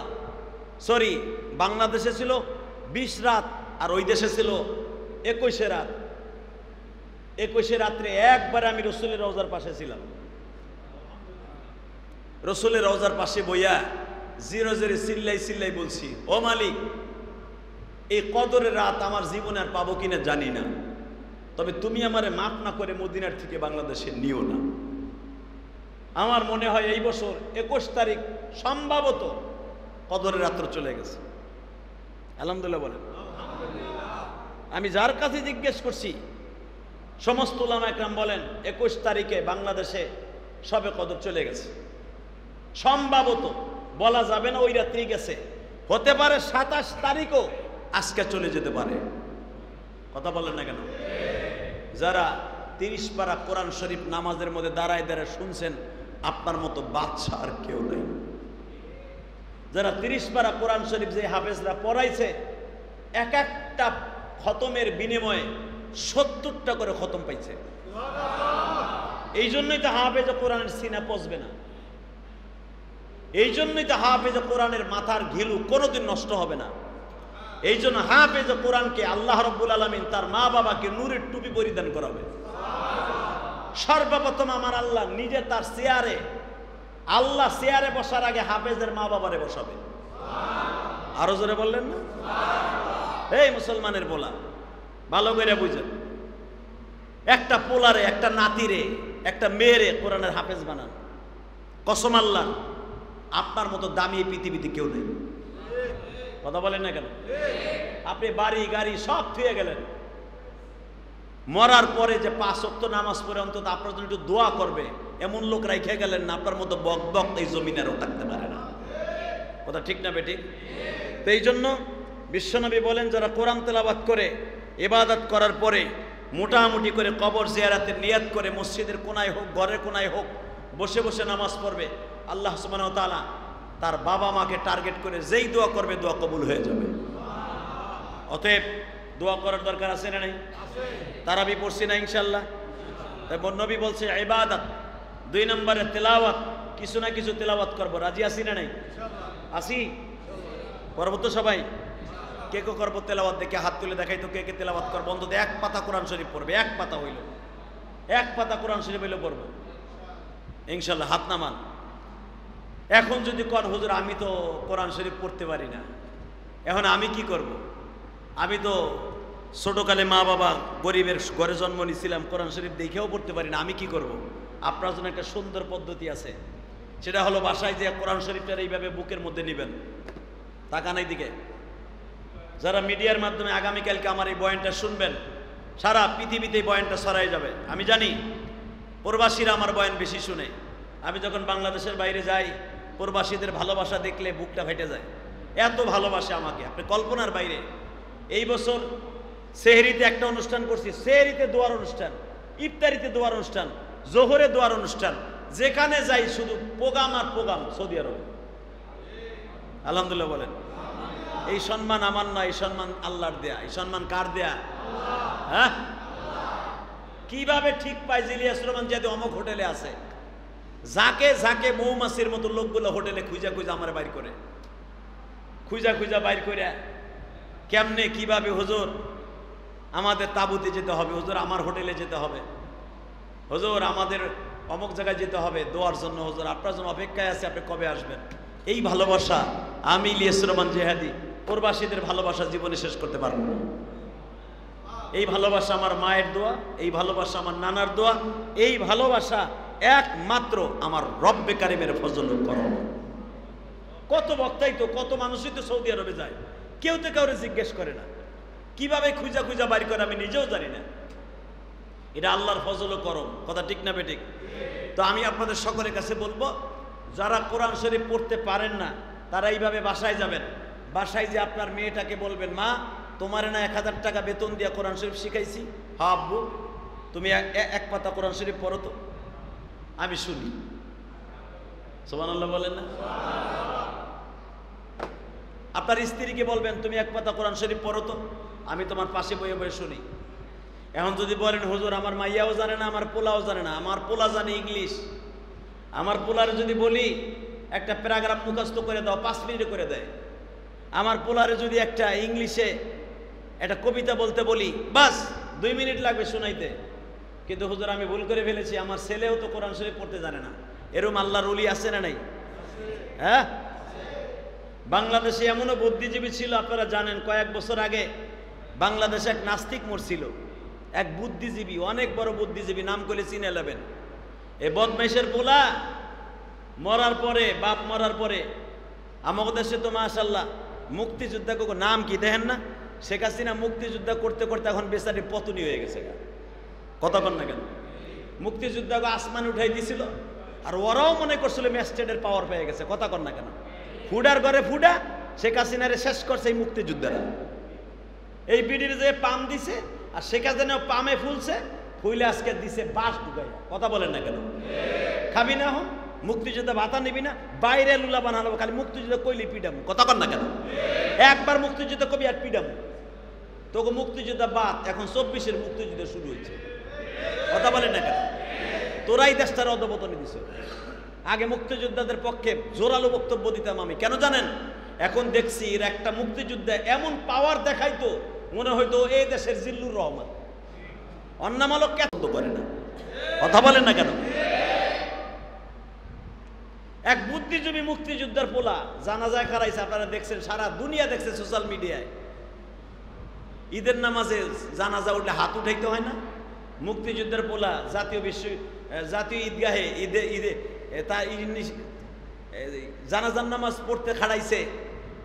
সরি বাংলাদেশে ছিল 20 রাত আর ওই দেশে ছিল 21 রাত। 21 রাত্রে একবার আমি রসুলের রওজার পাশে ছিলাম, রসুলের রওজার পাশে বইয়া জিরো জিরো চিল্লাই চিল্লাই বলছি, ও মালিক এই কদরের রাত আমার জীবনে আর পাবো কিনা জানি না, তবে তুমি আমারে মাফ না করে মদিনার থেকে বাংলাদেশে নিও না। আমার মনে হয় এই বছর 21 তারিখ সম্ভবত কদরের রাত্র চলে গেছে। আলহামদুলিল্লাহ বলেন। আমি যার কাছে জিজ্ঞেস করছি সমস্ত উলামা একরাম বলেন 21 তারিখে বাংলাদেশে সবে কদর চলে গেছে। সম্ভবত বলা যাবে না ওই রাত্রি গেছে, হতে পারে 27 তারিখও আজকে চলে যেতে পারে। কথা বলেন না কেন? যারা 30 পারা কোরআন শরীফ নামাজের মধ্যে দাঁড়ায় দাঁড়ায় শুনছেন, আপনার মতো বাদশা আর কেউ নাই। যারা 30 পারা কোরআন শরীফ যে হাফেজরা পড়াইছে, এক একটা খতমের বিনিময়ে 70টা করে খতম পাইছে। এই জন্যই তো হাফেজ কোরআনের সিনা পচবে না, এই জন্যই তো হাফেজ কোরআনের মাথার ঘিলু কোনোদিন নষ্ট হবে না। এই জন্য হাফেজ কোরআনকে আল্লাহ রাব্বুল আলামিন তার মা বাবাকে নূরের টুপি পরিধান করাবে। সর্বপ্রথম আমার আল্লাহ নিজে তার চেয়ারে, আল্লাহ চেয়ারে বসার আগে হাফেজের মা বাবারে বসাবে। আরো জোরে বললেন না? এই মুসলমানের পোলা, ভালো করে বুঝেন, একটা পোলারে, একটা নাতিরে, একটা মেয়েরে কোরআনের হাফেজ বানান, কসম আল্লাহ আপনার মতো দামি এই পৃথিবীতে কেউ নেই। কথা বলেন না কেন? আপনি বাড়ি গাড়ি সব থুয়ে গেলেন, মরার পরে যে 5 ওয়াক্ত নামাজ পড়ে অন্তত আপনার জন্য একটু দোয়া করবে এমন লোক রাইখে গেলেন না, আপনার মতো বক বক এই জমিনেরও থাকতে পারে না। কথা ঠিক না বেঠিক? তো এই জন্য বিশ্বনবী বলেন, যারা কোরআন তেলাওয়াত করে ইবাদত করার পরে মোটামুটি করে কবর জিয়ারাতের নিয়াত করে মসজিদের কোনায় হোক ঘরের কোনায় হোক বসে বসে নামাজ পড়বে, আল্লাহ সুবহানাহু ওয়া তাআলা তার বাবা মাকে টার্গেট করে যেই দোয়া করবে দোয়া কবুল হয়ে যাবে। অতএব দোয়া করার দরকার আছে না নাই? তারাবি পড়ছি না ইনশাআল্লাহ? তাই নবী বলছে ইবাদত, 2 নম্বরে তেলাওয়াত, কিছু না কিছু তেলাওয়াত করবো। রাজি আছি না নাই? আসি? করবো তো সবাই? কে কে করবো তেলাওয়াত? দেখে হাত তুলে দেখাই তো কে কে তেলাওয়াত করবো। অন্তত 1 পাতা কোরআন শরীফ পড়বে, 1 পাতা হইল। এক পাতা কোরআন শরীফ হইলে পড়বো ইনশাল্লাহ। হাত নামান। এখন যদি কন হুজুর আমি তো কোরআন শরীফ পড়তে পারি না, এখন আমি কি করব? আমি তো ছোটকালে মা বাবা গরিবের ঘরে জন্ম নিয়েছিলাম, কোরআন শরীফ দেখেও পড়তে পারি না, আমি কি করব? আপনার জন্য একটা সুন্দর পদ্ধতি আছে, সেটা হলো বাসায় যে কোরআন শরীফটার এইভাবে বুকের মধ্যে নেবেন, তাকান এই দিকে। যারা মিডিয়ার মাধ্যমে আগামীকালকে আমার এই বয়ানটা শুনবেন, সারা পৃথিবীতে এই বয়ানটা ছড়াই যাবে। আমি জানি প্রবাসীরা আমার বয়ান বেশি শুনে। আমি যখন বাংলাদেশের বাইরে যাই, প্রবাসীদের ভালোবাসা দেখলে বুকটা ফেটে যায়, এত ভালোবাসে আমাকে, আপনি কল্পনার বাইরে। এই বছর সেহরিতে একটা অনুষ্ঠান করছি, সেহরিতে দোয়ার অনুষ্ঠান, ইফতারিতে দোয়ার অনুষ্ঠান, জোহরে দোয়ার অনুষ্ঠান, যেখানে যাই শুধু প্রোগ্রাম আর প্রোগ্রাম সৌদি আরবে। আলহামদুলিল্লাহ বলেন। এই সম্মান আমার না, এই সম্মান আল্লাহর দেয়া। এই সম্মান কার দেয়া? হ্যাঁ, কিভাবে ঠিক পায় ইলিয়াস রহমান যদি অমুক হোটেলে আছে, যাকে যাকে মৌমাছির মতো লোকগুলো হোটেলে খুঁজা খুঁজা আমার বাইর করে, খুঁজা খুঁজা বাইর করে কেমনে কিভাবে হুজুর আমাদের তাঁবুতে যেতে হবে, হুজুর আমার হোটেলে যেতে হবে, হুজুর আমাদের অমুক জায়গায় যেতে হবে দোয়ার জন্য, হুজুর আপনার জন্য অপেক্ষায় আছে, আপনি কবে আসবেন। এই ভালোবাসা আমি ইলিয়াস রহমান জেহাদি প্রবাসীদের ভালোবাসা জীবনে শেষ করতে পারবো না। এই ভালোবাসা আমার মায়ের দোয়া, এই ভালোবাসা আমার নানার দোয়া, এই ভালোবাসা একমাত্র আমার রব্বে কারিমের ফজল করম। কত বক্তাই তো, কত মানুষই তো সৌদি আরবে যায়, কেউ তো কাউরে জিজ্ঞেস করে না, কিভাবে খুঁজা খুঁজা বাইর করে আমি নিজেও জানি না। এটা আল্লাহর ফজল করম, কথা ঠিক না বেঠিক? তো আমি আপনাদের সকলের কাছে বলবো, যারা কোরআন শরীফ পড়তে পারেন না তারা এইভাবে বাসায় যাবেন। বাসায় যে আপনার মেয়েটাকে বলবেন, মা তোমার না 1000 টাকা বেতন দিয়া কোরআন শরীফ শিখাইছি, হ্যাঁ আব্বু তুমি এক পাতা কোরআন শরীফ পড়ো তো, আমি শুনি। সুবহানাল্লাহ বলেন না? আপনার স্ত্রীকে বলবেন, তুমি এক পাতা কোরআন শরীফ পড়ো তো, আমি তোমার পাশে বয়ে বয়ে শুনি। এখন যদি বলেন হুজুর আমার মাইয়াও জানে না, আমার পোলাও জানে না, আমার পোলা জানে ইংলিশ, আমার পোলার যদি বলি একটা প্যারাগ্রাফ মুখস্থ করে দাও 5 মিনিটে করে দেয়, আমার পোলারে যদি একটা ইংলিশে একটা কবিতা বলতে বলি বাস 2 মিনিট লাগবে শোনাইতে। কিন্তু হুজুর আমি ভুল করে ফেলেছি, আমার ছেলেও তো কোরআন শরীফ পড়তে জানে না। এরকম আল্লাহর ওলি আছে না নাই? হ্যাঁ, বাংলাদেশে এমনও বুদ্ধিজীবী ছিল, আপনারা জানেন কয়েক বছর আগে বাংলাদেশে এক নাস্তিক মরছিল, এক বুদ্ধিজীবী, অনেক বড় বুদ্ধিজীবী, নাম করে চিনে নেবেন। এ বদমাইশের পোলা মরার পরে, বাপ মরার পরে, আমাদের দেশে তো মাশাআল্লাহ মুক্তিযোদ্ধা, নাম কি দেখেন না, শেখ হাসিনা মুক্তিযোদ্ধা করতে করতে এখন বেচারি পতনী হয়ে গেছে। কথা বল না কেন? মুক্তিযোদ্ধাকে আসমান উঠাই দিছিল, আর ওরাও মনে করছিল ম্যাজিস্ট্রেটের পাওয়ার পেয়ে গেছে। কথা কর না কেন? ফুডার ঘরে ফুডা শেখ হাসিনারে শেষ করছে এই মুক্তিযোদ্ধারা। এই পিডির যে পাম দিছে, আর শেখ হাসিনা পামে ফুলছে, ফুলে আজকে দিছে বাস ঢুকাই। কথা বলেন না কেন? খাবি না হন মুক্তিযোদ্ধা ভাতা নিবি না, বাইরে লুলা বানালো, খালি মুক্তিযোদ্ধা কইলি পিডামু। কথা কর না কেন? একবার মুক্তিযোদ্ধা কবি আর পিডামু, তোকে মুক্তিযোদ্ধা বাদ, এখন 24-এর মুক্তিযুদ্ধ শুরু হয়েছে। কথা বলেন না কেন? তোরাই দেশটার অধপতনে দিছ। আগে মুক্তিযোদ্ধাদের পক্ষে জোরালো বক্তব্য দিতাম আমি, কেন জানেন? এখন দেখছি এর একটা মুক্তিযুদ্ধে এমন পাওয়ার দেখাইতো মনে হয়তো এই দেশের জিল্লুর রহমান, অন্নামালক কেন করে না। কথা বলেন না কেন? এক বুদ্ধিজীবী মুক্তিযোদ্ধার পোলা জানাজায় খারাইছে, আপনারা দেখছেন, সারা দুনিয়া দেখছে সোশ্যাল মিডিয়ায়। ঈদের নামাজে জানাজা উঠলে হাত উঠাইতে হয় না? মুক্তিযুদ্ধের পোলা জাতীয় ঈদগাহে ঈদে জানাজার নামাজ পড়তে খাড়াইছে।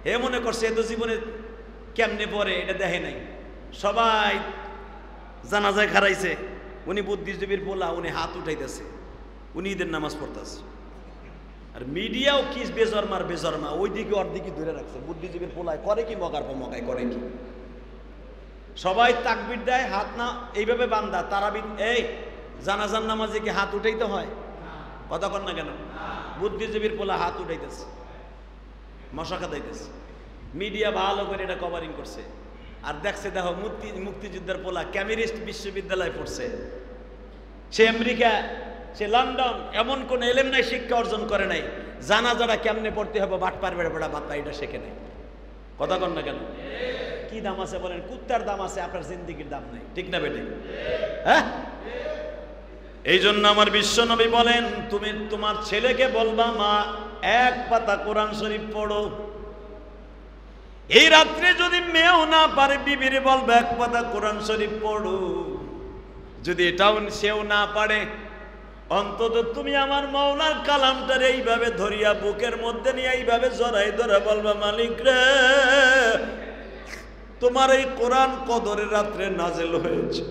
হে মনে করছে এ তো জীবনে কেমনে পড়ে এটা দেখে নাই, সবাই জানাজায় খাড়াইছে, উনি বুদ্ধিজীবীর পোলা, উনি হাত উঠাইতেছে, উনি ঈদের নামাজ পড়তেছে। আর মিডিয়াও কি বেজরমা ওইদিকে অর্ধেকে ধরে রাখছে। বুদ্ধিজীবীর পোলায় করে কি, মগার পর মগায় করে কি, সবাই তাকবীর দেয়, হাত না এইভাবে বান্দা তারাবি। এই জানাজার নামাজে কি হাত উঠাইতে হয়? কথা কর না কেন? বুদ্ধিজীবীর পোলা হাত উঠাইতেছে, মশা খাদাইতেছে। মিডিয়া ভালো করে এটা কভারিং করছে। আর দেখছে, দেখো মুক্তিযুদ্ধের পোলা ক্যামেরিস্ট বিশ্ববিদ্যালয়ে পড়ছে, সে আমেরিকা, সে লন্ডন, এমন কোন এলেম নাই, শিক্ষা অর্জন করে নাই, জানাজাটা কেমনে পড়তে হবে বাট পারবে বেড়া বাপ্পা এটা শেখে নাই। কথা কর না কেন? কি দাম আছে বলেন? কুত্তার দাম আছে, আপনার জিন্দিগির দাম নাই। ঠিক না বেটে? হ্যাঁ, এই জন্য আমার বিশ্বনবী বলেন, তুমি তোমার ছেলেকে বলবা, মা এক পাতা কোরআন শরীফ পড়ো। এই রাত্রে যদি মেয়েও না পারে, বিবির বলবে এক পাতা কোরআন শরীফ পড়ো। যদি এটাও সেও না পারে, অন্তত তুমি আমার মাওলার কালামটার এইভাবে ধরিয়া বুকের মধ্যে নিয়ে এইভাবে জড়াই ধরে বলবা, মালিক রে, তোমার এই কোরআন কদরের রাত্রে নাজেল হয়েছে।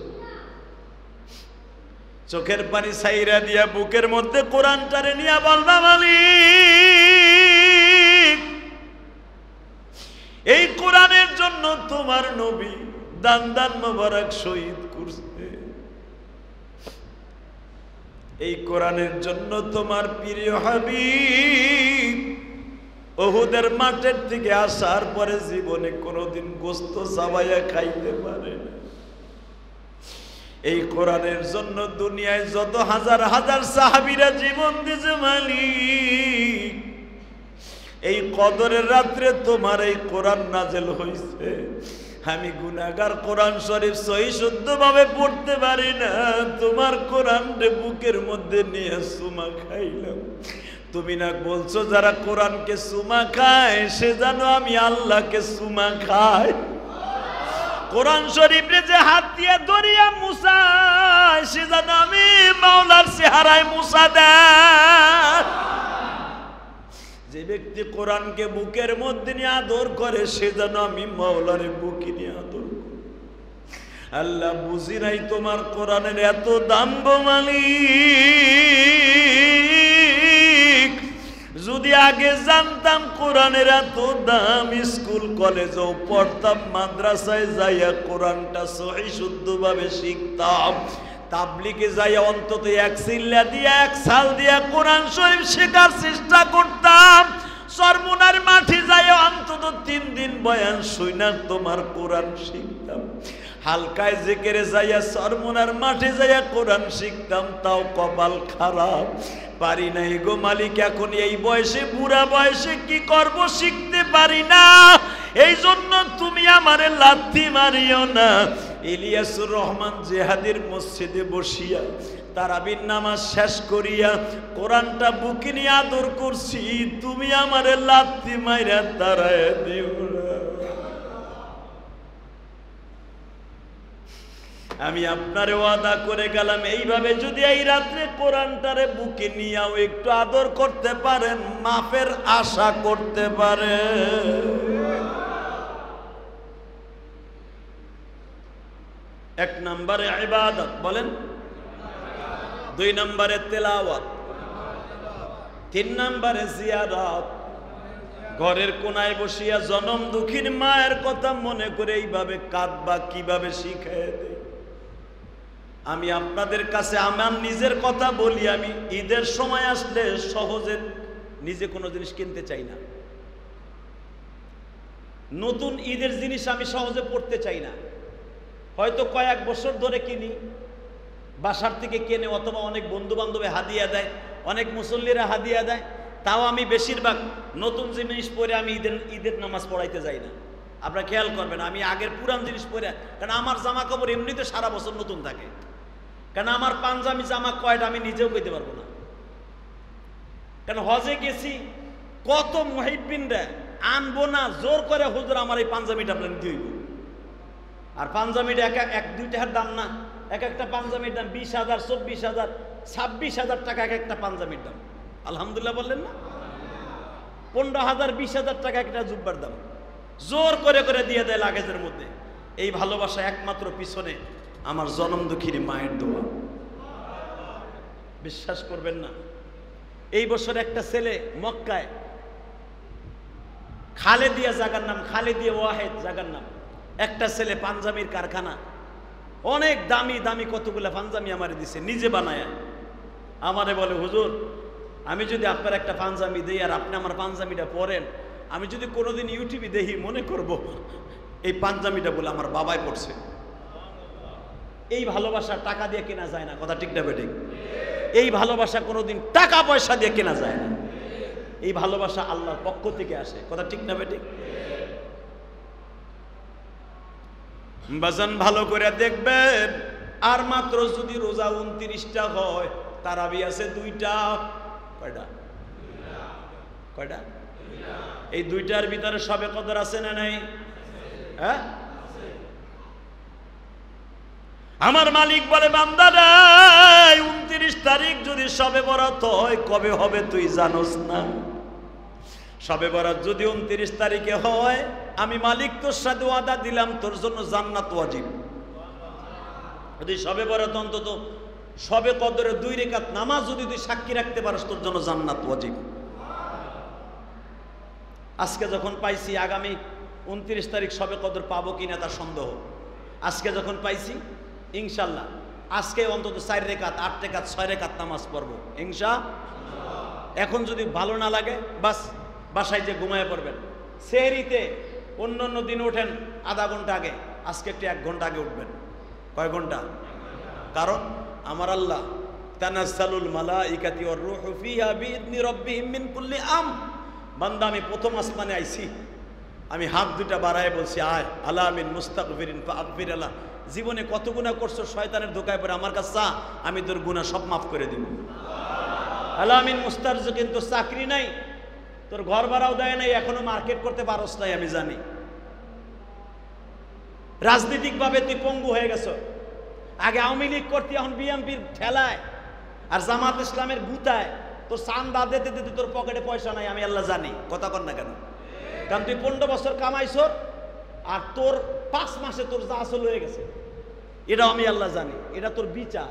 চোখের পানি সাইরা দিয়া বুকের মধ্যে কোরআনটারে নিয়ে বলবা, মালিক, এই কোরআনের জন্য তোমার নবী দান দান মোবারক শহীদ করছে। এই কোরআনের জন্য তোমার প্রিয় হাবিব উহুদের মাঠের থেকে আসার পরে জীবনে কোনোদিন গোশত চাবাইয়া খাইতে পারে না। এই কোরআনের জন্য দুনিয়ায় যত হাজার হাজার সাহাবীরা জীবন দিয়েছে মালিক, এই কদরের রাত্রে তোমার এই কোরআন নাজেল হইছে। আমি গুনাহগার কোরআন শরীফ সহি শুদ্ধভাবে পড়তে পারি না, তোমার কোরআনরে বুকের মধ্যে নিয়ে সুমা খাইলাম। তুমি না বলছো যারা কোরআনকে সুমা খায় সে যেন আমি আল্লাহকে সুমা খায়। কোরআন শরীফে যে হাত দিয়ে দরিয়া মুসা, সে যেন আমি মাওলার চেহারায় মুসা দেয়। যে ব্যক্তি কোরআনকে বুকের মধ্যে নিয়ে আদর করে সে যেন আমি মাওলার বুকে নিয়ে আদর করি। আল্লাহ বুঝি নাই তোমার কোরআনের এত দাম গো মালিক। যদি আগে জানতাম কোরআনের এত দাম, স্কুল কলেজেও পড়তাম, মাদ্রাসায় যাইয়া কোরআনটা সহি শুদ্ধভাবে শিখতাম, তাবলিগে যাইয়া অন্তত এক চিল্লা দিয়া এক সাল দিয়া কোরআন শরীফ শেখার চেষ্টা করতাম, চরমুনার মাঠে যাইয়া অন্তত 3 দিন বয়ান শুইনা তোমার কোরআন শিখতাম, হালকায় জিকিরে যাইয়া চরমুনার মাঠে যাইয়া কোরআন শিখতাম, তাও কপাল খারাপ, পারি নাই গো মালিক। এখন এই বয়সে, বুড়া বয়সে কি করব, শিখতে পারি না। এই জন্য তুমি আমারে লাথি মারিও না। ইলিয়াসুর রহমান জিহাদির মসজিদে বসিয়া তারাবির নামাজ শেষ করিয়া কোরআনটা বুকে নিয়ে আদর করছি, তুমি আমারে লাথি মাইরা তারায় দিও না। আমি আপনারে ওয়াদা করে গেলাম, এইভাবে যদি এই রাত্রে কোরআনটারে বুকে নিয়েও একটু আদর করতে পারেন, মাফের আশা করতে পারেন। এক নম্বরে ইবাদত বলেন, 2 নম্বরে তেলাওয়াত, 3 নম্বরে জিয়ারত। ঘরের কোনায় বসিয়া জনম দুঃখীর মায়ের কথা মনে করে এইভাবে কাঁদবা, কিভাবে শিখায় দেয়। আমি আপনাদের কাছে আমার নিজের কথা বলি, আমি ঈদের সময় আসলে সহজে নিজে কোনো জিনিস কিনতে চাই না। নতুন ঈদের জিনিস আমি সহজে পড়তে চাই না। হয়তো কয়েক বছর ধরে কিনি, বাসার থেকে কেনে, অথবা অনেক বন্ধু বান্ধবে হাদিয়া দেয়, অনেক মুসল্লিরা হাদিয়া দেয়, তাও আমি বেশিরভাগ নতুন জিনিস পরে আমি ঈদের নামাজ পড়াইতে যাই না। আপনারা খেয়াল করবেন, আমি আগের পুরান জিনিস পরে, কারণ আমার জামা কাপড় এমনিতে সারা বছর নতুন থাকে, কারণ আমার পাঞ্জাবি জামা কয়টা আমি নিজেও কইতে পারবো না। কারণ হজে গেছি, কত মুহিব্বিনরা আনবো না, জোর করে হুজুর আমার এই পাঞ্জাবিটা আপনার নিতে হইব। আর পাঞ্জাবিটা এক 2 টাকার দাম না, এক একটা পাঞ্জাবির দাম 20,000, 24,000, 26,000 টাকা এক একটা পাঞ্জাবির দাম। আলহামদুলিল্লাহ বললেন না? 15,000, 20,000 টাকা একটা জুব্বার দাম, জোর করে করে দিয়ে দেয় লাগেজের মধ্যে। এই ভালোবাসা একমাত্র পিছনে আমার জনম দুঃখীর মায়ের দোয়া। বিশ্বাস করবেন না, এই বছর একটা ছেলে মক্কায়, খালেদিয়া জায়গার নাম, খালেদিয়া ওয়াহেদ জায়গার নাম, একটা ছেলে পাঞ্জাবির কারখানা, অনেক দামি দামি কতগুলা পাঞ্জাবি আমারে দিছে, নিজে বানায়। আমারে বলে, হুজুর আমি যদি আপনার একটা পাঞ্জাবি দিই আর আপনি আমার পাঞ্জাবিটা পরেন, আমি যদি কোনোদিন ইউটিউবে দেখি মনে করব এই পাঞ্জাবিটা বলে আমার বাবাই পড়ছে। এই ভালোবাসা টাকা দিয়ে কেনা যায় না, কথা ঠিক না বেঠিক? এই ভালোবাসা কোনোদিন টাকা পয়সা দিয়ে কেনা যায় না। এই ভালোবাসা আল্লাহর পক্ষ থেকে আসে, কথা ঠিক না বেঠিক? বাজান ভালো করে দেখবেন, আর মাত্র যদি রোজা 29টা হয়, তারাবি আছে 2টা। কয়টা? কয়টা? এই 2টার ভিতরে সবে কদর আছে না নাই? হ্যাঁ, আমার মালিক বলে বান্দারা 29 তারিখ যদি সবে বরাত হয়, কবে হবে তুই জানোস না? সবে বরাত যদি 29 তারিখে হয়, আমি মালিক তোর সাথে ওয়াদা দিলাম তোর জন্য জান্নাত ওয়াজিব। যদি সবে বরাত অন্তত সবে কদরে 2 রাকাত নামাজ যদি তুই সাক্ষী রাখতে পারিস, তোর জন্য জান্নাত ওয়াজিব। আজকে যখন পাইছি আগামী 29 তারিখ সবে কদর পাবো কিনা তার সন্দেহ। আজকে যখন পাইছি ইনশাল্লাহ, আজকে অন্তত 4 রাকাত 8 রাকাত 6 রাকাত নামাজ পড়বো ইনশাআল্লাহ। এখন যদি ভালো না লাগে বাস বাসায় যে ঘুমায় পড়বেন। সেহরিতে অন্য দিন ওঠেন আধা ঘন্টা আগে, আজকে একটু 1 ঘন্টা আগে উঠবেন। কয় ঘন্টা? কারণ আমার আল্লাহ তানাজ্জালুল মালাইকাতু ওয়ার রূহু ফিহা বিইذনি রাব্বিহিম মিন কুল্লি আমর। বান্দা আমি প্রথম আসমানে আইছি, আমি হাত দুটা বাড়ায় বলছি আয় আলা মিন মুস্তাগফিরিন ফাগফির আলা। জীবনে কত গুনাহ করছো, শয়তানের ধোকায় পড়ে আমার কাছে চা, আমি তোর গুনাহ সব মাফ করে দিব। আলা মিন মুস্তারজিকিন, তোর চাকরি নাই, তোর ঘর ভাড়াও দেয় নাই, এখনো মার্কেট করতে পারস নাই, আমি জানি। রাজনৈতিকভাবে তুই পঙ্গু হয়ে গেছো। আগে আওয়ামী লীগ করতে, এখন বিএনপির ঠেলায় আর জামাত ইসলামের গুতায় তোর চান্দা দিতে দিতে তোর পকেটে পয়সা নাই, আমি আল্লাহ জানি। কথা কর না কেন? কারণ তুই 15 বছর কামাইছ আর তোর 5 মাসে তোর যা আসল হয়ে গেছে, এটাও আমি আল্লাহ জানি। এটা তোর বিচার,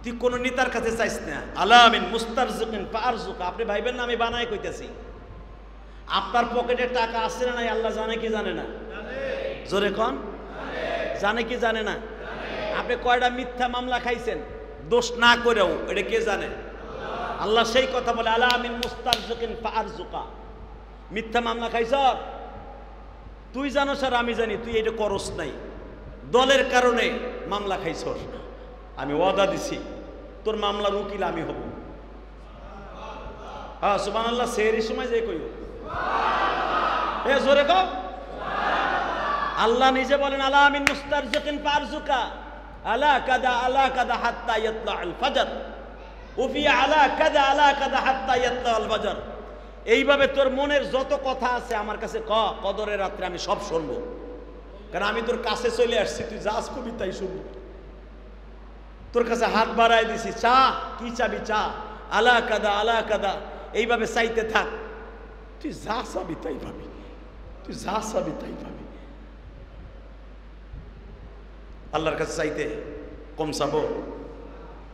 তুই কোন নেতার কাছে চাইস না। আলামিন মুস্তারজিকিন ফারজুকা। আপনি ভাইবেন না আমি বানাই কইতেছি। আপনার পকেটে টাকা আছে না নাই আল্লাহ জানে কি জানে না? জোরে কোন? জানে কি জানে না? আপনি কয়টা মিথ্যা মামলা খাইছেন দোষ না করেও, এটা কে জানে? আল্লাহ সেই কথা বলে আলামিন মুস্তারজিকিন ফারজুকা। মিথ্যা মামলা খাইছ তুই জানো স্যার, আমি জানি তুই এটা করস নাই, দলের কারণে মামলা খাইছ। আমি ওয়াদা দিছি তোর মামলার উকিল আমি হব। হ্যাঁ সুবহানাল্লাহ। সেহরির সময় যে কইও এ জোরে কও। আল্লাহ নিজে বলেন আলামিন মুস্তারজিকিন ফারজুকা আলা কাদা হাত্তা ইয়াতলা'আল ফাজর উফি আলা কাদা হাত্তা ইয়াতলা'আল ফাজর। এইভাবে তোর মনের যত কথা আছে আমার কাছে ক, কদরের রাত্রে আমি সব শুনবো। কারণ আমি তোর কাছে চলে আসছি, তুই যাস কবি তাই শুনবো। তোর কাছে হাত বাড়ায় দিছি, চা কি চাবি চা, আলা কাদা এইভাবে চাইতে থাক। তুই যা চাবি তাই পাবি, তুই যা চাবি তাই পাবি। আল্লাহর কাছে চাইতে কম চাবো?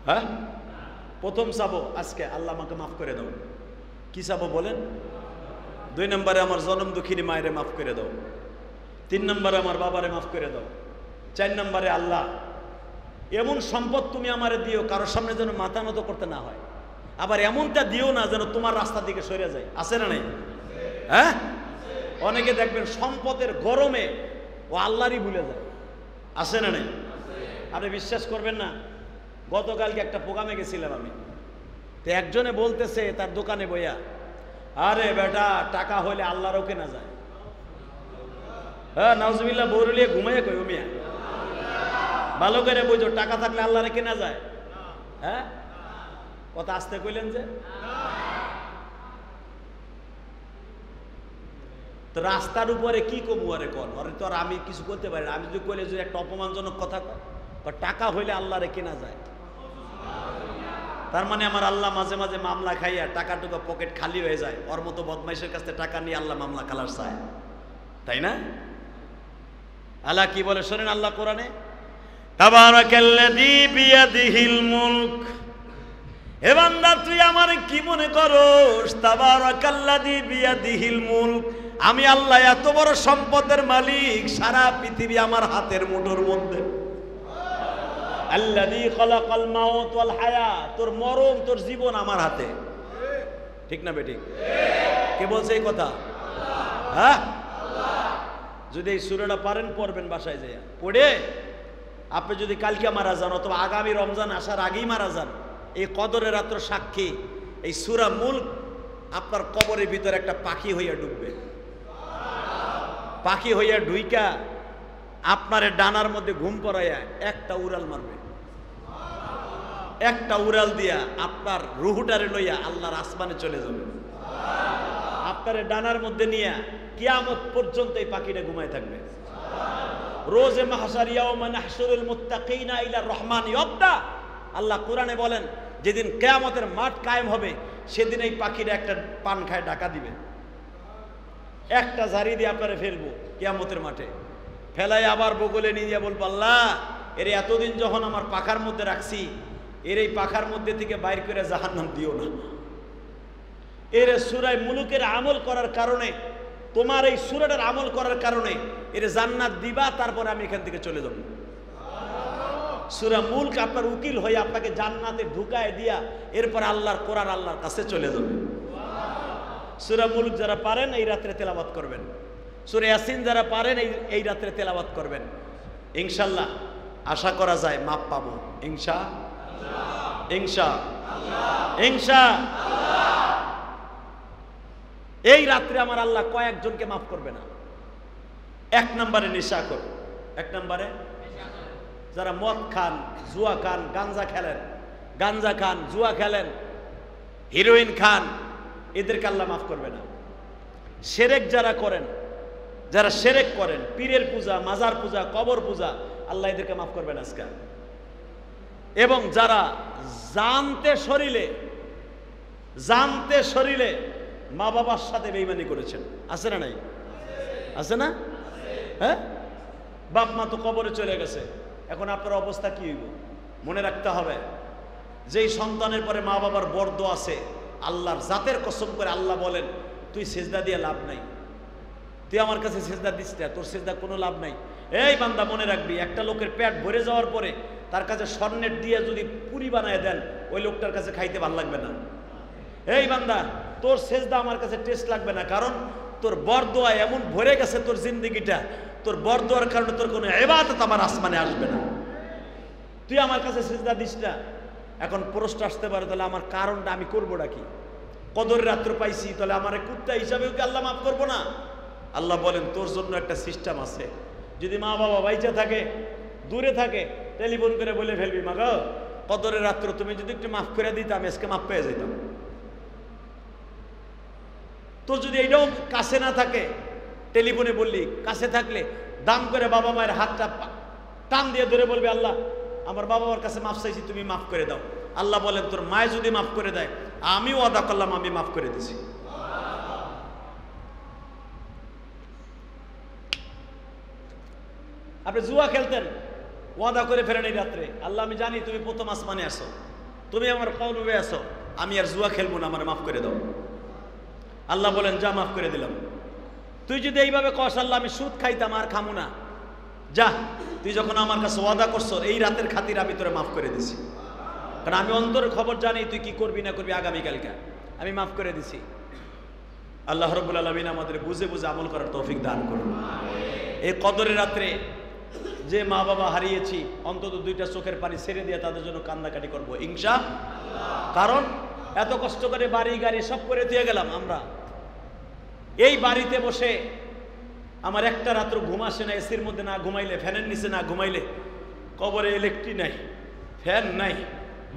হ্যাঁ, প্রথম চাবো আজকে আল্লাহ আমাকে মাফ করে দাও। কি চাবো বলেন? 2 নম্বরে আমার জনম দুঃখিনী মায়েরে মাফ করে দাও। 3 নম্বরে আমার বাবারে মাফ করে দাও। 4 নম্বরে আল্লাহ এমন সম্পদ তুমি আমারে দিও কারোর সামনে যেন মাথা নত করতে না হয়। আবার এমনটা দিও না যেন তোমার রাস্তা দিকে সরে যায়। আছে না নাই? হ্যাঁ, অনেকে দেখবেন সম্পদের গরমে ও আল্লাহরই ভুলে যায়। আছে না নাই? আপনি বিশ্বাস করবেন না, গতকালকে একটা প্রোগ্রামে গেছিলাম আমি, তো একজনে বলতেছে তার দোকানে বইয়া, আরে বেটা টাকা হইলে আল্লাহরও কেনা যায়। হ্যাঁ নাউজুবিল্লাহ, বৌরলিয়ে ঘুমাইয়া কই মিয়া, ভালো করে বুঝো, টাকা থাকলে আল্লাহরে কেনা যায়? হ্যাঁ, কথা আসতে কইলেন যে। তো রাস্তার উপরে কি কমু আরে কন, আরে তো আর আমি কিছু করতে পারি না। আমি যদি কইলে যে একটা অপমানজনক কথা কয়, টাকা হইলে আল্লাহরে কেনা যায়। তার মানে আমার আল্লাহ মাঝে মাঝে মামলা খাইয়া টাকা টুকা পকেট খালি হয়ে যায়, ওর মতো বদমাইশের কাছে টাকা নিয়ে আল্লাহ মামলা খালার চায়, তাই না? আল্লাহ কি বলে শোনেন আল্লাহ কোরআনে, তাবারাকাল্লাযী বিয়াদিহিল মুলক। হে বান্দা তুই আমারে কি মনে করস? তাবারাকাল্লাযী বিয়াদিহিল মুলক, আমি আল্লাহ এত বড় সম্পদের মালিক, সারা পৃথিবী আমার হাতের মুঠোর মধ্যে। আল্লাযী খালাকাল মাউত ওয়াল হায়াত, তোর মরণ তোর জীবন আমার হাতে। ঠিক না বেঠিক? কে বলছে এই কথা? হ্যাঁ, যদি এই সূরাটা পারেন পড়বেন বাসায় যায়, পড়ে আপনি যদি কালকে মারা যান অথবা আগামী রমজান আসার আগেই মারা যান, এই কদরের রাত্র সাক্ষী এই সূরা মুলক আপনার কবরের ভিতরে একটা পাখি হইয়া ঢুকবে। পাখি হইয়া ঢুইকা আপনার ডানার মধ্যে ঘুম পড়াইয়া একটা উড়াল মারবে, একটা উড়াল দিয়া আপনার রুহুটারে লইয়া আল্লাহর আসমানে চলে যাবে। আপনার ডানার মধ্যে নিয়ে কিয়ামত পর্যন্ত এই পাখিটা ঘুমায় থাকবে। রোজে মাহশার ইয়াউমা নাহশুরুল মুত্তাকিনা ইলা রহমান ইয়াবদা, আল্লাহ কোরআনে বলেন যেদিন কিয়ামতের মাঠ কায়েম হবে সেদিন এই পাখিটা একটা পান খায় ডাকা দিবে, একটা ঝাড়ি দিয়ে আপনারে ফেলবো কিয়ামতের মাঠে, ফেলাই আবার বগলে নিয়ে যা বলবো আল্লাহ এর এতদিন যখন আমার পাখার মধ্যে রাখছি এর এই পাখার মধ্যে থেকে বাইর করে জাহান্নাম দিও না। এর সূরা মুলুকের আমল করার কারণে, তোমার এই সূরাটার আমল করার কারণে এর জান্নাত দিবা, তারপরে আমি এখান থেকে চলে যাব। সূরা মুলক আপনার উকিল হয়ে আপনাকে জান্নাতে ঢুকায় দিয়া এরপর আল্লাহর কোরআন আল্লাহর কাছে চলে যাবে। সূরা মুলক যারা পারেন এই রাত্রে তেলাওয়াত করবেন, সূরা ইয়াসিন যারা পারেন এই রাত্রে তেলাওয়াত করবেন, ইনশাআল্লাহ আশা করা যায় মাপ পাবো। এই রাত্রে আমার আল্লাহ কয়েকজনকে মাফ করবে না। এক নম্বরে নেশাখোর, এক নম্বরে যারা মদ খান, জুয়া খান, গাঞ্জা খান, জুয়া খেলেন, হিরোইন খান, এদেরকে আল্লাহ মাফ করবে না। শিরক যারা করেন, যারা শিরক করেন, পীরের পূজা, মাজার পূজা, কবর পূজা, আল্লাহ এদেরকে মাফ করবে না আজকে। এবং যারা জানতে শরীরে মা বাবার সাথে বেঈমানি করেছেন, আছে না নাই? আছে না? হ্যাঁ, বাপ মা তো কবরে চলে গেছে, এখন আপনার অবস্থা কি হইব? মনে রাখতে হবে যেই সন্তানের পরে মা বাবার বরদোয়া আছে, আল্লাহর জাতের কসম করে আল্লাহ বলেন তুই সেজদা দিয়ে লাভ নাই, তুই আমার কাছে সেজদা দিস না, তোর সেজদা কোনো লাভ নাই। এই বান্দা মনে রাখবি, একটা লোকের পেট ভরে যাওয়ার পরে তার কাছে স্বর্ণের দিয়ে যদি পুরি বানায় দেন ওই লোকটার কাছে খাইতে ভালো লাগবে না। এই বান্দা তোর সেজদা আমার কাছে টেস্ট লাগবে না, কারণ তোর বরদোয়া এমন ভরে গেছে তোর জিন্দেগিটা, তোর বরদোয়ার কারণে তোর কোনো ইবাদত আমার আসমানে আসবে না। তুই আমার কাছে সেজদা দিস না। এখন প্রশ্ন আসতে পারে তাহলে আমার কারণটা আমি করবোটা কি? কদরের রাত্র পাইছি, তাহলে আমার কুত্তা হিসাবেও কি আল্লাহ মাফ করবো না? আল্লাহ বলেন তোর জন্য একটা সিস্টেম আছে, যদি মা বাবা বাইচা থাকে, দূরে থাকে, টেলিফোন করে বলে ফেলবি মা গো কদরের রাত্র তুমি যদি একটু মাফ করে দিতাম আজকে মাফ পেয়ে যেতাম। তোর যদি এইটাও কাছে না থাকে, টেলিফোনে বললি, কাছে থাকলে দাম করে বাবা মায়ের হাতটা টান দিয়ে ধরে বলবি আল্লাহ আমার বাবা মার কাছে মাফ চাইছি, তুমি মাফ করে দাও। আল্লাহ বলেন তোর মায়ে যদি মাফ করে দেয় আমিও ওয়াদা করলাম আমি মাফ করে দিছি। আপনি জুয়া খেলতেন, ওয়াদা করে ফেরেন এই রাত্রে আল্লাহ আমি জানি তুমি প্রথম আসমানে আসো, তুমি আমার কওলবে আসো, আমি আর জুয়া খেলবো না, আমার মাফ করে দাও। আল্লাহ বলেন যা মাফ করে দিলাম। তুই যদি এইভাবে কস আল্লাহ আমি সুদ খাইতাম আর খামু না, যা তুই যখন আমার কাছে ওয়াদা করছো এই রাতের খাতির আমি তোরে মাফ করে দিছি, কারণ আমি অন্তরের খবর জানি তুই কি করবি না করবি, আগামীকালকে আমি মাফ করে দিছি। আল্লাহ রাব্বুল আলামিন আমাদের বুঝে বুঝে আমল করার তৌফিক দান করুন। এই কদরের রাত্রে যে মা বাবা হারিয়েছি অন্তত দুইটা চোখের পানি ছেড়ে দিয়ে তাদের জন্য কান্নাকাটি করবো ইনশাআল্লাহ। কারণ এত কষ্ট করে বাড়ি গাড়ি সব করে দিয়ে গেলাম আমরা, এই বাড়িতে বসে আমার একটা রাত্র ঘুম আসে না, এসির মধ্যে না ঘুমাইলে, ফ্যানের নিচে না ঘুমাইলে, কবরে ইলেকট্রিক নাই, ফ্যান নাই,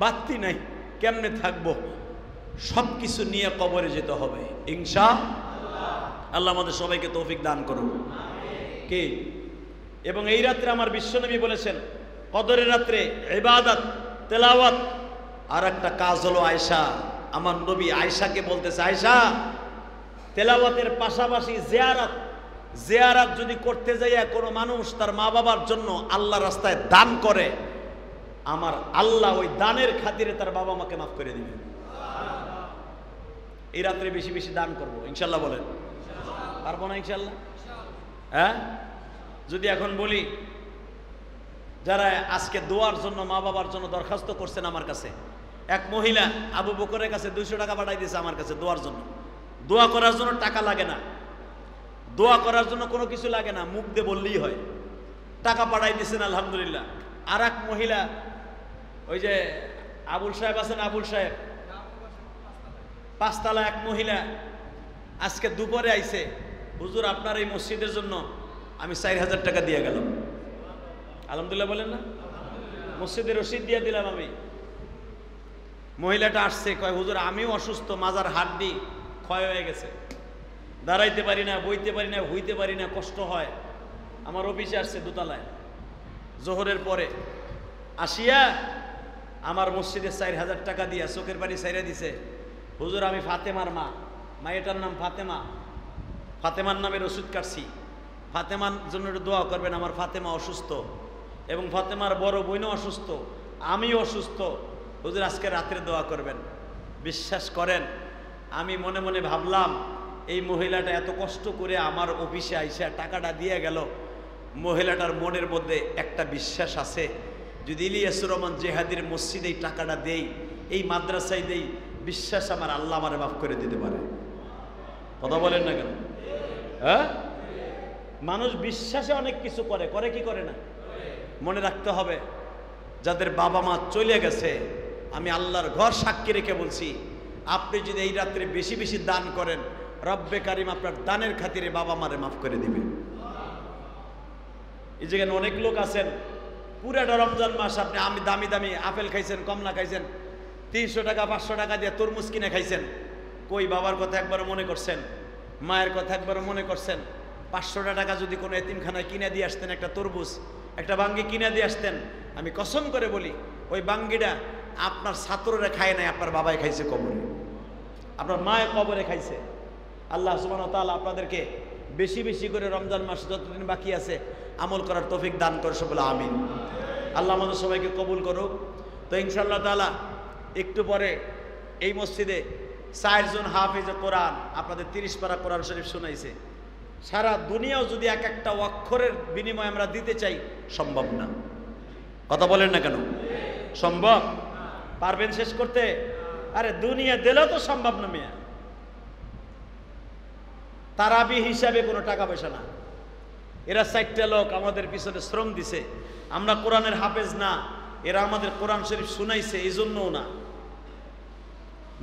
বাতি নাই, কেমনে থাকবো? সব কিছু নিয়ে কবরে যেতে হবে ইনশাআল্লাহ। আল্লাহ আমাদের সবাইকে তৌফিক দান করুন। কি এবং এই রাত্রে আমার বিশ্বনবী বলেছেন কদরের রাত্রে ইবাদত, তেলাওয়াত, আর একটা কাজ হলো আয়েশা, আমার নবী আয়েশাকে বলতেছে আয়েশা তেলাওয়াতের পাশাপাশি জিয়ারত যদি করতে যাইয়া কোনো মানুষ তার মা বাবার জন্য আল্লাহ রাস্তায় দান করে, আমার আল্লাহ ওই দানের খাতিরে তার বাবা মাকে মাফ করে দিবে। এই রাত্রে বেশি বেশি দান করবো ইনশাল্লাহ। বলেন পারবো না ইনশাল্লাহ? হ্যাঁ, যদি এখন বলি যারা আজকে দোয়ার জন্য মা বাবার জন্য দরখাস্ত করছেন আমার কাছে, এক মহিলা আবু বকরের কাছে 200 টাকা পাঠাই দিয়েছে আমার কাছে দোয়ার জন্য। দোয়া করার জন্য টাকা লাগে না, দোয়া করার জন্য কোনো কিছু লাগে না, মুখ দিয়ে বললেই হয়। টাকা পাঠাই দিয়েছেন আলহামদুলিল্লাহ। আর এক মহিলা, ওই যে আবুল সাহেব আছেন, আবুল সাহেব পাঁচতলা, এক মহিলা আজকে দুপুরে আইছে, হুজুর আপনার এই মসজিদের জন্য আমি 4000 টাকা দিয়ে গেলাম। আলহামদুলিল্লাহ বলেন না? মসজিদে রশিদ দিয়ে দিলাম আমি। মহিলাটা আসছে, কয় হুজুর আমিও অসুস্থ, মাজার হাড্ডি ক্ষয় হয়ে গেছে, দাঁড়াইতে পারি না, বইতে পারি না, হইতে পারি না, কষ্ট হয়। আমার অফিসে আসছে দোতলায়, জোহরের পরে আসিয়া আমার মসজিদে 4000 টাকা দিয়া চোখের বাড়ি ছাইরা দিছে। হুজুর আমি ফাতেমার মা, মায়েটার নাম ফাতেমা, ফাতেমার নামের ওষুধ কাটছি, ফাতেমার জন্য একটু দোয়া করবেন, আমার ফাতেমা অসুস্থ এবং ফাতেমার বড় বোনও অসুস্থ, আমিও অসুস্থ, হুজুর আজকে রাত্রে দোয়া করবেন। বিশ্বাস করেন আমি মনে মনে ভাবলাম এই মহিলাটা এত কষ্ট করে আমার অফিসে আইসা টাকাটা দিয়ে গেল, মহিলাটার মনের মধ্যে একটা বিশ্বাস আছে, যদি ইলিয়াসুর রহমান জেহাদির মসজিদে এই টাকাটা দেই, এই মাদ্রাসায় দেই, বিশ্বাস আমার আল্লাহ আমারে মাফ করে দিতে পারে। কথা বলেন না কেন? হ্যাঁ, মানুষ বিশ্বাসে অনেক কিছু করে, করে কি করে না? মনে রাখতে হবে যাদের বাবা মা চলে গেছে, আমি আল্লাহর ঘর সাক্ষী রেখে বলছি, আপনি যদি এই রাত্রে বেশি বেশি দান করেন, রব্বে কারিম আপনার দানের খাতিরে বাবা মারে মাফ করে দিবে। এই যেখানে অনেক লোক আছেন পুরাটা রমজান মাস আপনি আমি দামি দামি আপেল খাইছেন, কমলা খাইছেন, 300 টাকা 500 টাকা দিয়ে তরমুজ কিনে খাইছেন, কই বাবার কথা একবারও মনে করছেন? মায়ের কথা একবারও মনে করছেন? 500 টাকা যদি কোনো এতিমখানায় কিনে দিয়ে আসতেন, একটা তরমুজ একটা বাঙ্গি কিনে দিয়ে আসতেন, আমি কসম করে বলি ওই বাঙ্গিটা আপনার ছাত্ররা খায় নাই, আপনার বাবাই খাইছে কবরে, আপনার মায়ের কবরে খাইছে। আল্লাহ সুবহানাহু ওয়া তাআলা আপনাদেরকে বেশি বেশি করে রমজান মাস যতদিন বাকি আছে আমল করার তৌফিক দান করে, সব বলে আমিন। আল্লাহ আমাদের সবাইকে কবুল করুক। তো ইনশাআল্লাহ তাআলা একটু পরে এই মসজিদে 4 জন হাফেজে কোরআন আপনাদের 30 পারা কোরআন শরীফ শোনাইছে। সারা দুনিয়াও যদি এক একটা অক্ষরের বিনিময়ে আমরা দিতে চাই, সম্ভব না। কথা বলেন না কেন? সম্ভব? পারবেন শেষ করতে? আরে দুনিয়া দিলেও তো সম্ভব না মিয়া। তারাবি হিসাবে কোনো টাকা পয়সা না। এরা 4টা লোক আমাদের পিছনে শ্রম দিছে, আমরা কোরআনের হাফেজ না, এরা আমাদের কোরআন শরীফ শুনাইছে এই জন্যও না,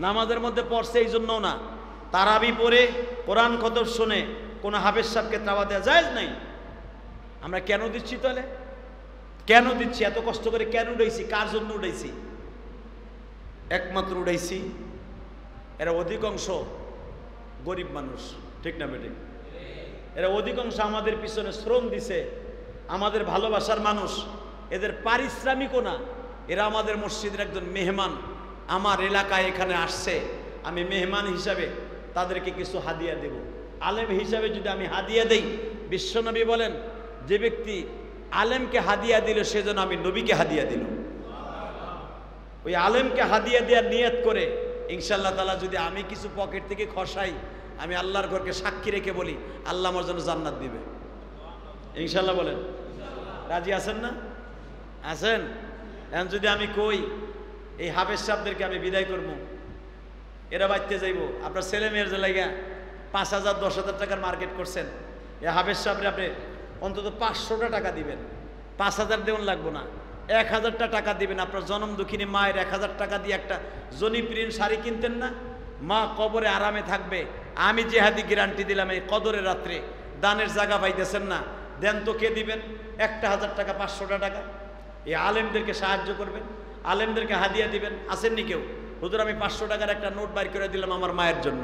নামাজের মধ্যে পড়ছে এই জন্যও না, তারাবি পড়ে কোরআন খতম শুনে কোনো হাফেজ সাহেবকে তাওয়া দেওয়া জায়েজ নাই। আমরা কেন দিচ্ছি তাহলে? কেন দিচ্ছি? এত কষ্ট করে কেন উঠাইছি? কার জন্য উঠাইছি? একমাত্র উঠাইছি এরা অধিকাংশ গরিব মানুষ, ঠিক না বেঠিক? এরা অধিকাংশ আমাদের পিছনে শ্রম দিছে, আমাদের ভালোবাসার মানুষ, এদের পারিশ্রমিকও না, এরা আমাদের মসজিদের একজন মেহমান, আমার এলাকায় এখানে আসছে, আমি মেহমান হিসাবে তাদেরকে কিছু হাদিয়া দেব। আলেম হিসাবে যদি আমি হাদিয়া দেই, বিশ্বনবী বলেন যে ব্যক্তি আলেমকে হাদিয়া দিল সেজন্য আমি নবীকে হাদিয়া দিল। ওই আলেমকে হাদিয়া দেওয়ার নিয়ত করে ইনশাআল্লাহ তাআলা যদি আমি কিছু পকেট থেকে খসাই, আমি আল্লাহর ঘরকে সাক্ষী রেখে বলি আল্লাহ আমার জন্য জান্নাত দিবে। ইনশাআল্লাহ বলেন? রাজি আছেন না? আছেন? এখন যদি আমি কই এই হাফেজ সাহেবদেরকে আমি বিদায় করবো, এরা বাড়তে যাইব, আপনার ছেলে মেয়ের যে লাগা 5000 10,000 টাকার মার্কেট করছেন, এই হাফেজ সাহেবরে আপনি অন্তত 500টা টাকা দিবেন, 5000 দেওয়ান লাগবো না, 1000টা টাকা দিবেন। আপনার জনম দুঃখিনী মায়ের 1000 টাকা দিয়ে একটা জনিপ্রিন্ট শাড়ি কিনতেন না, মা কবরে আরামে থাকবে। আমি জেহাদি গ্যারান্টি দিলাম এই কদরের রাত্রে দানের জায়গা পাইতেছেন না, দেন তো কে দিবেন? 1000 টাকা 500টা টাকা এই আলেমদেরকে সাহায্য করবেন, আলেমদেরকে হাদিয়া দিবেন। আসেননি কেউ? হুজুর আমি 500 টাকার একটা নোট বাইর করে দিলাম আমার মায়ের জন্য,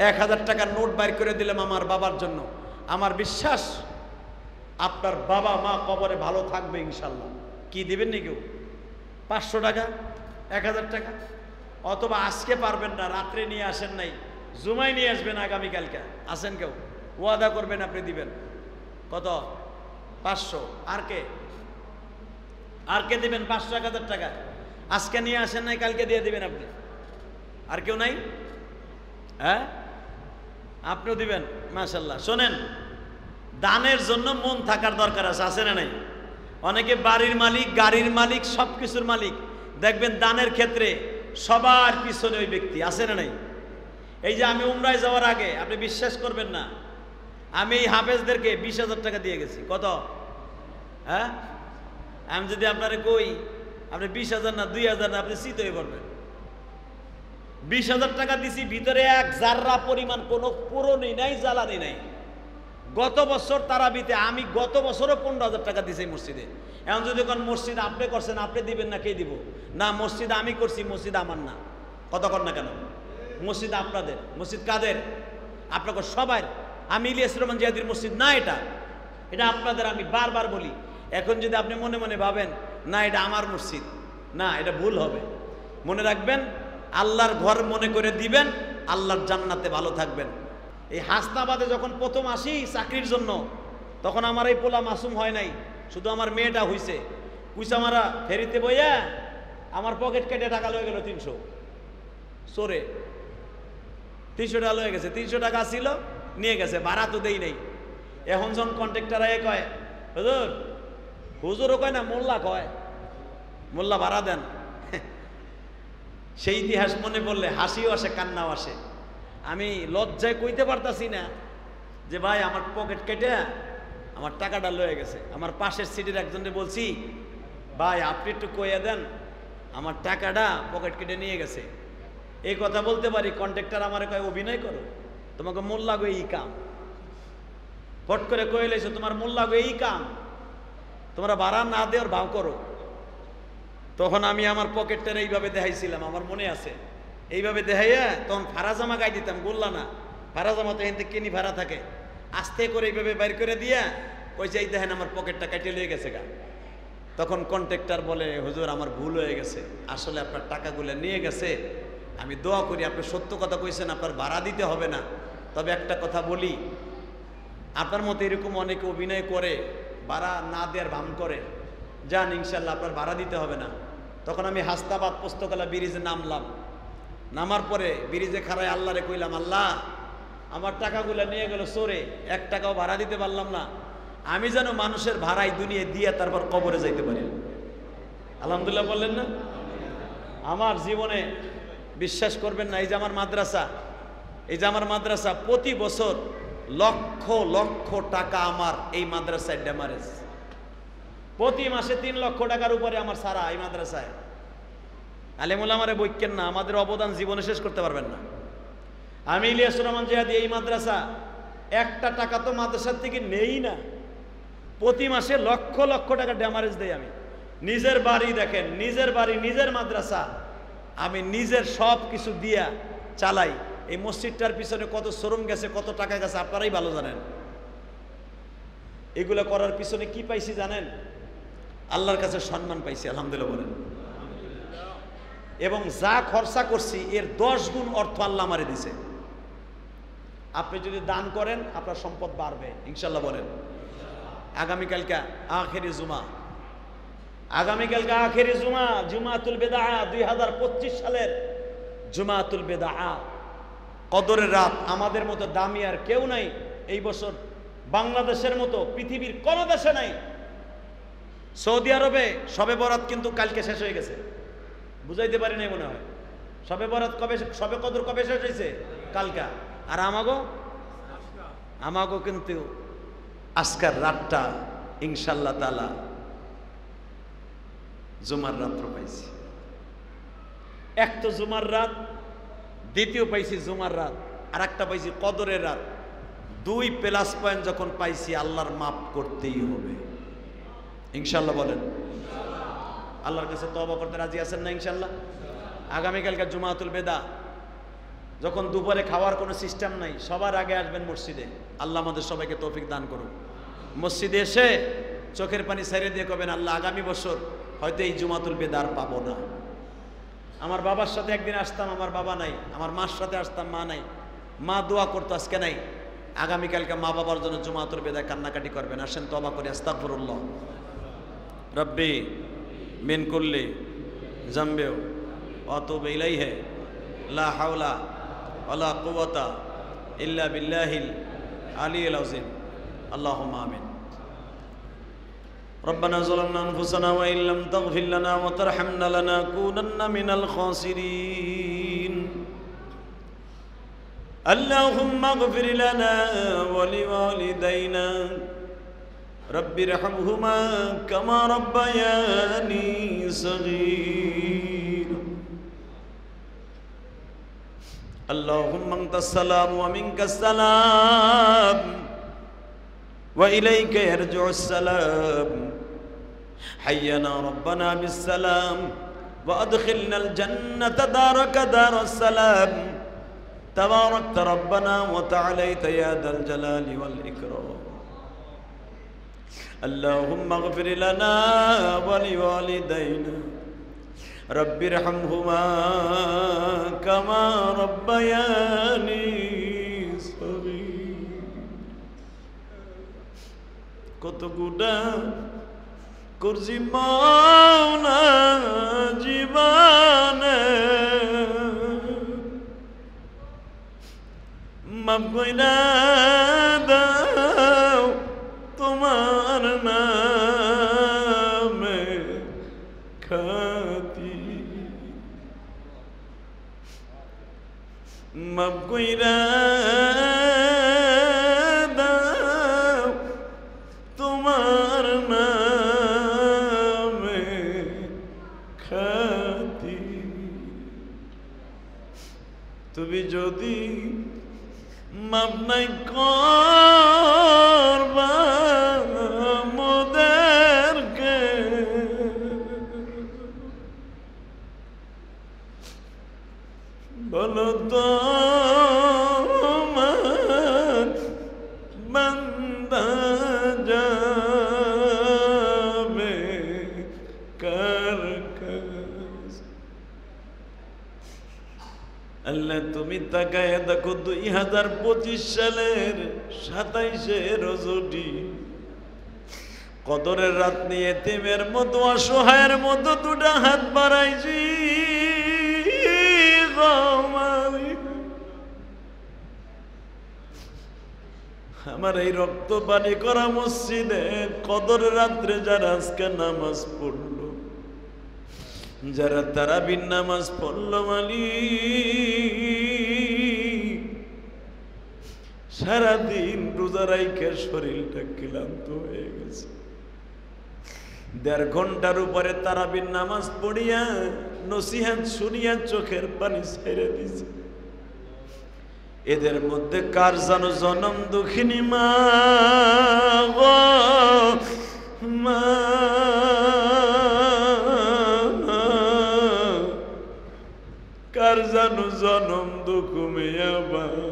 1000 টাকার নোট বাইর করে দিলাম আমার বাবার জন্য। আমার বিশ্বাস আপনার বাবা মা কবরে ভালো থাকবে ইনশাল্লাহ। কি দিবেন নি কেউ? 500 টাকা 1000 টাকা? অথবা আজকে পারবেন না, রাত্রে নিয়ে আসেন নাই, জুমায় নিয়ে আসবেন আগামীকালকে। আসেন কেউ? ওয়াদা করবেন আপনি দিবেন। কত? 500। আর কে? আর কে দিবেন? 500 1000 টাকা আজকে নিয়ে আসেন নাই, কালকে দিয়ে দিবেন আপনি। আর কেউ নাই? হ্যাঁ, আপনিও দিবেন। মাশাআল্লাহ। শোনেন, দানের জন্য মন থাকার দরকার আছে, আছে না নাই? অনেকে বাড়ির মালিক, গাড়ির মালিক, সব কিছুর মালিক, দেখবেন দানের ক্ষেত্রে সবার পিছনে ওই ব্যক্তি, আছে না নাই? এই যে আমি উমরায় যাওয়ার আগে আপনি বিশ্বাস করবেন না, আমি এই হাফেজদেরকে 20,000 টাকা দিয়ে গেছি। কত? হ্যাঁ, আমি যদি আপনারে কই আপনি 20,000 না 2,000 না, আপনি চিত হয়ে পড়বেন। 20,000 টাকা দিছি, ভিতরে এক জাররা পরিমাণ কোনো পুরনি নাই, জ্বালানি নাই, গত বছর তারাবিতে আমি গত বছরও 15,000 টাকা দিছি মসজিদে। এখন যদি কোন মসজিদ আপনি করছেন, আপনি দিবেন না কে দিব? না, মসজিদ আমি করছি, মসজিদ আমার না। কথা কর না কেন? মসজিদ আপনাদের। মসজিদ কাদের? আপনাকে সবাই। আমি ইলিয়াস রহমান জিহাদির মসজিদ না, এটা এটা আপনাদের। আমি বারবার বলি, এখন যদি আপনি মনে মনে ভাবেন না এটা আমার মসজিদ, না, এটা ভুল হবে। মনে রাখবেন, আল্লাহর ঘর মনে করে দিবেন, আল্লাহর জান্নাতে ভালো থাকবেন। এই হাসনাবাদে যখন প্রথম আসি চাকরির জন্য, তখন আমার এই পোলা মাসুম হয় নাই, শুধু আমার মেয়েটা হইছে। কুইসা মারা ফেরিতে বইয়া আমার পকেট কেটে টাকা লয়ে গেল 300 চোরে। 300 টাকা লয়ে গেছে। 300 টাকা ছিল, নিয়ে গেছে, ভাড়া তো দেই নেই। এখন যখন কন্ট্রাক্টর কয় হুজুর, হুজুরও কয় না, মোল্লা কয়, মোল্লা ভাড়া দেন। সেই ইতিহাস মনে পড়লে হাসিও আসে, কান্নাও আসে। আমি লজ্জায় কইতে পারতাছি না যে ভাই আমার পকেট কেটে আমার টাকাটা লয়ে গেছে। আমার পাশের সিটের একজনকে বলছি, ভাই আপনি একটু কইয়া দেন, আমার টাকাটা পকেট কেটে নিয়ে গেছে। এই কথা বলতে পারি। কন্ট্রাক্টর আমার কয় অভিনয় করো, তোমাকে মোল্লা গো এই কাম। ফট করে কয়ে লেছো তোমার মোল্লা গো এই কাম, তোমরা ভাড়া না দেওয়ার ভাও করো। তখন আমি আমার পকেটটার এইভাবে দেখাইছিলাম, আমার মনে আছে। এইভাবে দেখাইয়া তখন ফাড়া জামা গাই দিতাম, বললা না, ফাড়া জামা তো এখান থেকে কিনি ভাড়া থাকে। আস্তে করে এইভাবে বাইর করে দিয়া কইছে এই দেখেন আমার পকেটটা কাটিয়ে লয়ে গেছে গা। তখন কন্ট্রাক্টর বলে, হুজুর আমার ভুল হয়ে গেছে, আসলে আপনার টাকাগুলো নিয়ে গেছে। আমি দোয়া করি, আপনি সত্য কথা কইছেন, আপনার ভাড়া দিতে হবে না। তবে একটা কথা বলি, আপনার মতো এরকম অনেকে অভিনয় করে, ভাড়া না দেওয়ার ভান করে, যান ইনশাল্লাহ আপনার ভাড়া দিতে হবে না। তখন আমি হাসনাবাদ পোস্তকলা ব্রিজে নামলাম। নামার পরে ব্রিজে খাড়ায় আল্লাহরে কইলাম, আল্লাহ আমার টাকাগুলো নিয়ে গেল চোরে, 1 টাকাও ভাড়া দিতে পারলাম না। আমি যেন মানুষের ভাড়াই দুনিয়া দিয়ে তারপর কবরে যাইতে পারি। আলহামদুলিল্লাহ বললেন না? আমার জীবনে বিশ্বাস করবেন না, এই যে আমার মাদ্রাসা, এই যে আমার মাদ্রাসা প্রতি বছর লক্ষ লক্ষ টাকা আমার এই মাদ্রাসায় ড্যামারেজ। প্রতি মাসে 3 লক্ষ টাকার উপরে আমার সারা এই মাদ্রাসায়। আলেমুল আমারে বইকেন না, আমাদের অবদান জীবনে শেষ করতে পারবেন না। আমি ইলিয়াস রহমান জিহাদি এই মাদ্রাসা, 1টা টাকা তো মাদ্রাসার থেকে নেই না। প্রতি মাসে লক্ষ লক্ষ টাকা ড্যামারেজ দেই আমি। নিজের বাড়ি দেখেন, নিজের বাড়ি, নিজের মাদ্রাসা, আমি নিজের সব কিছু দিয়া চালাই। এই মসজিদটার পিছনে কত শ্রম গেছে, কত টাকা গেছে আপনারাই ভালো জানেন। এগুলো করার পিছনে কি পাইছি জানেন? আল্লাহর কাছে সম্মান পাইছি, আলহামদুলিল্লাহ বলেন। এবং যা খরচা করছি এর 10 গুণ অর্থ আল্লাহ আমারে দিছে। আপনি যদি দান করেন আপনার সম্পদ বাড়বে ইনশাল্লাহ বলেন। আগামীকালকে আখেরি জুমা, আগামীকালকে আখেরি জুমা, জুমাতুল বেদা, 2025 সালের জুমাতুল বেদা, কদরের রাত। আমাদের মতো দামি আর কেউ নাই এই বছর, বাংলাদেশের মতো পৃথিবীর কোন দেশে নাই। সৌদি আরবে শবে বরাত কিন্তু কালকে শেষ হয়ে গেছে, বুঝাইতে পারি নাই মনে হয়। শবে বরাত কবে, শবে কদর কবে শেষ হয়েছে? কালকা। আর আমাগো কিন্তু আজকার রাতটা ইনশাল্লাহ তাআলা জুমার রাত্র পাইছি। এক তো জুমার রাত, দ্বিতীয় পাইছি জুমার রাত, আর একটা পাইছি কদরের রাত। 2 প্লাস পয়েন্ট যখন পাইছি, আল্লাহর মাফ করতেই হবে ইনশাল্লাহ বলেন। আল্লাহর কাছে তওবা করতে রাজি আছেন না ইনশাল্লাহ? আগামীকালকে জুমাতুল বেদা, যখন দুপুরে খাওয়ার কোনো সিস্টেম নাই, সবার আগে আসবেন মসজিদে। আল্লাহ আমাদের সবাইকে তৌফিক দান করুন। মসজিদে এসে চোখের পানি ছেড়ে দিয়ে কবেন, আল্লাহ আগামী বছর হয়তো এই জুমাতুল বেদা আর পাবো না। আমার বাবার সাথে একদিন আসতাম, আমার বাবা নাই। আমার মার সাথে আসতাম, মা নাই। মা দোয়া করতো, আজকে নাই। আগামীকালকে মা বাবার জন্য জুমাতুল বেদায় কান্নাকাটি করবেন। আসেন তওবা করি। আস্তাগফিরুল্লাহ রব্বি মিন কুল্লি জামবি ওয়া আতুবু ইলাইহি লা হাওলা ওয়ালা কুওয়াতা ইল্লা বিল্লাহিল আলিয়্যিল আযীম। আল্লাহুম্মা আমিন। ربنا ظلمنا أنفسنا وإن لم تغفر لنا وترحمنا لنكونن من الخاسرين. اللهم اغفر لنا ولوالدينا رب ارحمهما كما ربياني صغيرا. اللهم أنت السلام ومنك السلام وإليك يرجع السلام حينا ربنا بالسلام وأدخلنا الجنة دارك دار السلام تباركت ربنا وتعاليت يا ذا الجلال والإكرام اللهم اغفر لنا ولوالدينا رب ارحمهما كما ربياني صغيرا কত গুণা করছি মাওলা জীবনে মাফ কইরা দাও তোমার নামে খাতি মাফ কইরা দাও তোমার নামে খাতি তুমি যদি মাপ নাই করবা মোদেরকে বলো তো বান্দা যাবে কার কাছে আল্লাহ তুমি তাকায় দেখো 2025 সালের 27শে রজনী কদরের রাত নিয়ে এতিমের মতো অসহায়ের মতো দুটা হাত বাড়াইছি আমার এই রক্ত পানি করা মসজিদে কদরের রাত্রে যারা আজকে নামাজ পড়ল যারা তারাবির নামাজ পড়ল সারাদিন রোজা রাইখে শরীরটা ক্লান্ত হয়ে গেছে 1.5 ঘন্টার উপরে তারাবির নামাজ পড়িয়া নসিহত শুনিয়া চোখের পানি ছেড়ে দিছে এদের মধ্যে কার জানো জনম দুঃখিনী মা গো মা কার জানো জনম দুঃখ মেয়া বাবা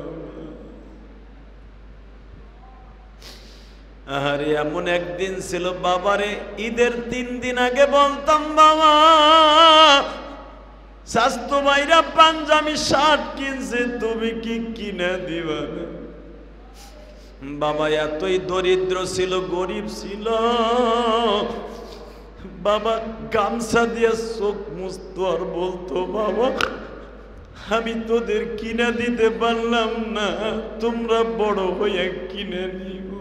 আরে এমন একদিন ছিল বাবারে ঈদের 3 দিন আগে বলতাম বাবা স্বাস্থ্য ভাইরা পাঞ্জাবি শার্ট কিনছে তুমি কি কিনে দিবা না বাবা এতই দরিদ্র ছিল গরিব ছিল বাবা গামছা দিয়ে চোখ মুছতো আর বলতো বাবা আমি তোদের কিনে দিতে পারলাম না তোমরা বড় হয়ে কিনে নিও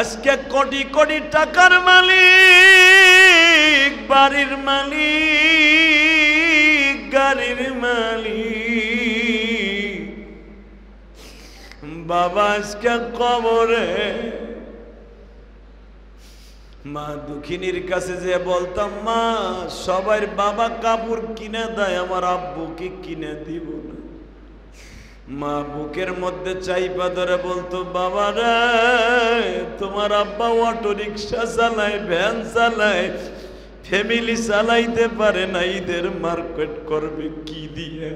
আজকে কোটি কোটি টাকার মালিক বাড়ির মালিক গাড়ির মালিক বাবা আজকে কবরে মা দুঃখিনীর কাছে যে বলতাম মা সবার বাবা কাপড় কিনে দেয় আমার আব্বুকে কিনে দিব না মা বুকের মধ্যে চাইপা ধরে বলতো বাবা রে তোমার আব্বা অটো রিক্সা চালায় ভ্যান চালায় ফ্যামিলি চালাইতে পারে না ঈদের মার্কেট করবে কি দিয়ে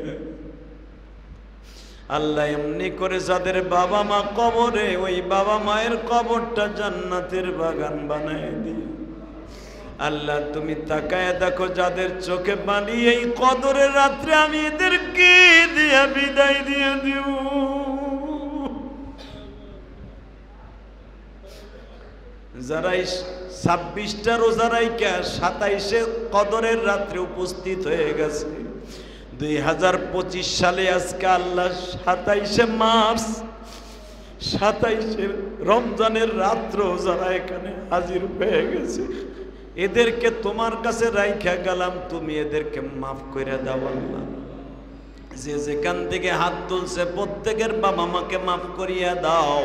আল্লাহ এমনি করে যাদের বাবা মা কবরে ওই বাবা মায়ের কবরটা জান্নাতের বাগান বানায় দিয়ে আল্লাহ তুমি তাকায় দেখো যাদের চোখে পানি এই কদরের রাত্রে আমি এদেরকে দিয়া বিদায় দিয়ে দিব যারা 26টা রোজা রাইখা 27শে কদরের রাত্রে উপস্থিত হয়ে গেছে 2025 সালে আজকে আল্লাহ 27শে মার্চ 27শে রমজানের রাত্র যারা এখানে হাজির হয়ে গেছে এদেরকে তোমার কাছে রাইখা গেলাম তুমি এদেরকে মাফ করে দাও আল্লাহ যে যেখান থেকে হাত তুলছে প্রত্যেকের বাবা মাকে মাফ করিয়া দাও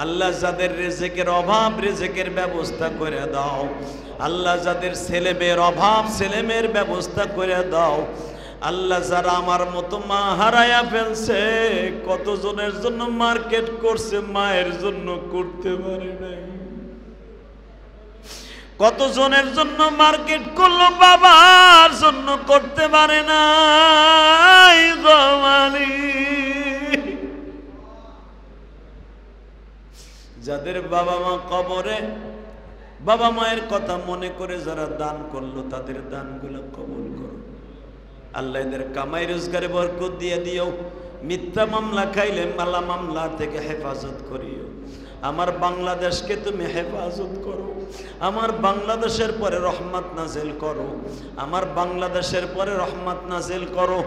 আল্লাহ যাদের রিজিকের অভাব রিজিকের ব্যবস্থা করে দাও আল্লাহ যাদের ছেলে মেয়ের অভাব ছেলে মেয়ের ব্যবস্থা করে দাও আল্লাহ যারা আমার মতো মা হারায়া ফেলছে, কতজনের জন্য মার্কেট করছে, মায়ের জন্য করতে পারে নাই। কতজনের জন্য মার্কেট করলো, বাবার জন্য করতে পারে নাই। যাদের বাবা মা কবরে, বাবা মায়ের কথা মনে করে যারা দান করলো, তাদের দানগুলো কবুল করো আল্লাহ। এদের কামাই রোজগারে বরকত দিয়ে দিও। মিথ্যা মামলা খাইলে মালা মামলা থেকে হেফাজত করিও। আমার বাংলাদেশকে তুমি হেফাজত করো। আমার বাংলাদেশের পরে রহমত নাজিল করো। আমার বাংলাদেশের পরে রহমত নাজিল করো।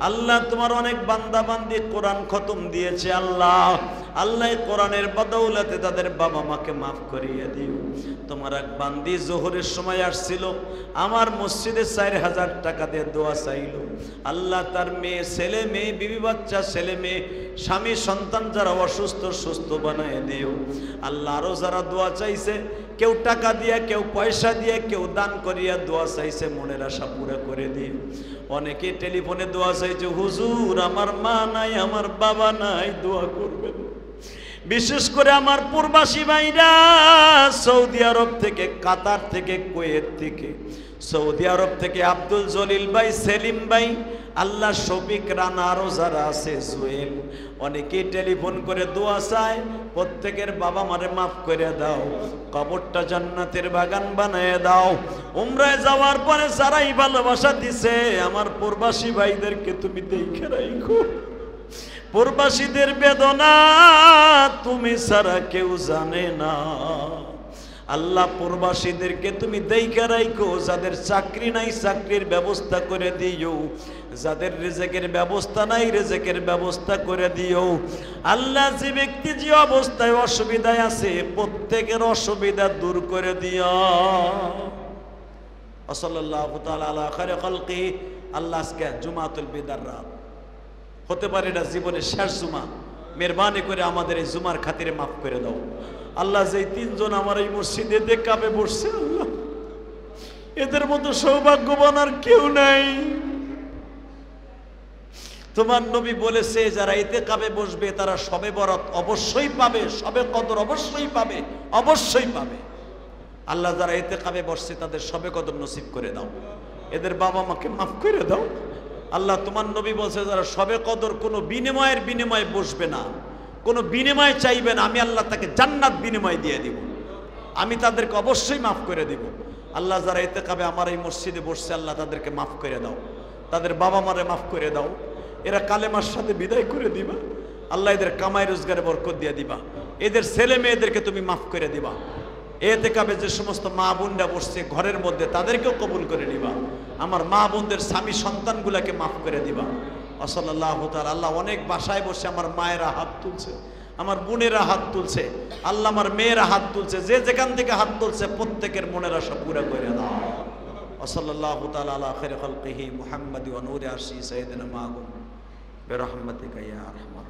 আল্লাহ তোমার অনেক বান্দা বান্দি কোরআন খতম দিয়েছে আল্লাহ। আল্লাহ কোরআনের বদৌলতে তাদের বাবা মাকে মাফ করিয়ে দিও। তোমার এক বান্দি জোহরের সময় আসছিল, আমার মসজিদে 4000 টাকা দিয়ে দোয়া চাইল। আল্লাহ তার মেয়ে, ছেলে মেয়ে, বিবি বাচ্চা, ছেলে মেয়ে, স্বামী সন্তান যারা অসুস্থ সুস্থ বানায় দিও আল্লাহ। আরো যারা দোয়া চাইছে, কেউ টাকা দিয়া, কেউ পয়সা দিয়ে, কেউ দান করিয়া দোয়া চাইছে, মনের আশা পুরো করে দিও। অনেকে টেলিফোনে দোয়া চাইছে, হুজুর আমার মা নাই, আমার বাবা নাই, দোয়া করবেন। বিশেষ করে আমার প্রবাসী ভাইরা সৌদি আরব থেকে, কাতার থেকে, কুয়েত থেকে, সৌদি আরব থেকে আব্দুল জলিল ভাই, সেলিম ভাই, আল্লাহ শফিক, রানা, আরো যারা আছে, জুয়েল, অনেকেই টেলিফোন করে দোয়া চায়। প্রত্যেকের বাবা মারে মাফ করে দাও, কবরটা জান্নাতের বাগান বানিয়ে দাও। উমরায় যাওয়ার পরে যারাই ভালোবাসা দিছে, আমার প্রবাসী ভাইদেরকে তুমি দেখে রাখো। প্রবাসীদের বেদনা তুমি ছাড়া কেউ জানে না আল্লাহ। প্রবাসীদেরকে তুমি দেখে রাখো। যাদের চাকরি নাই, চাকরির ব্যবস্থা করে দিও। যাদের রিজিকের ব্যবস্থা নাই, রিজিকের ব্যবস্থা করে দিও আল্লাহ। যে ব্যক্তি যে অবস্থায় অসুবিধায় আছে, প্রত্যেকের অসুবিধা দূর করে দিও। সাল্লাল্লাহু তাআলা আলা খায়রি খালকি। আল্লাহ আজকে জুমাতুল বিদার রাত, হতে পারে এটা জীবনের শেষ জুমা। মেহরবানি করে আমাদের এই জুমার খাতিরে মাফ করে দাও আল্লাহ। যে 3 জন আমার এই মসজিদে দেখাবে বসছে আল্লাহ, এদের মতো সৌভাগ্যবান আর কেউ নাই। তোমার নবী বলেছে, যারা ইতিকাফে বসবে তারা শবে বরাত অবশ্যই পাবে, শবে কদর অবশ্যই পাবে, অবশ্যই পাবে আল্লাহ। যারা ইতিকাফে বসছে তাদের শবে কদর নসিব করে দাও। এদের বাবা মাকে মাফ করে দাও আল্লাহ। তোমার নবী বলছে, যারা শবে কদর কোনো বিনিময়ে বসবে না, কোনো বিনিময় চাইবে না, আমি আল্লাহ তাকে জান্নাত বিনিময় দিয়ে দিব, আমি তাদেরকে অবশ্যই মাফ করে দিব আল্লাহ। যারা ইতিকাফে আমার এই মসজিদে বসছে আল্লাহ, তাদেরকে মাফ করে দাও, তাদের বাবা মারে মাফ করে দাও। এরা কালেমার সাথে বিদায় করে দিবা আল্লাহ। এদের কামাই রোজগারে বরকত দিয়ে দিবা। এদের ছেলে মেয়েদেরকে তুমি মাফ করে দিবা। ইতিকাফে যে সমস্ত মা বোনরা বসছে ঘরের মধ্যে, তাদেরকেও কবুল করে নিবা। আমার মা বোনদের স্বামী সন্তানগুলাকে মাফ করে দিবা। সাল্লাল্লাহু তাআলা। আল্লাহ অনেক বাসায় বসে আমার মায়েরা হাত তুলছে, আমার বোনেরা হাত তুলছে আল্লাহ, আমার মেয়েরা হাত তুলছে, যে যেখান থেকে হাত তুলছে প্রত্যেকের মনের আশা পুরা করে দাও। সাল্লাল্লাহু তাআলা আলা খায়রি খালকিহি মুহাম্মাদি ওয়া নূরি আরশি সাইয়্যিদিনা মাহবুব বিরহমাতিকা ইয়া আরহামার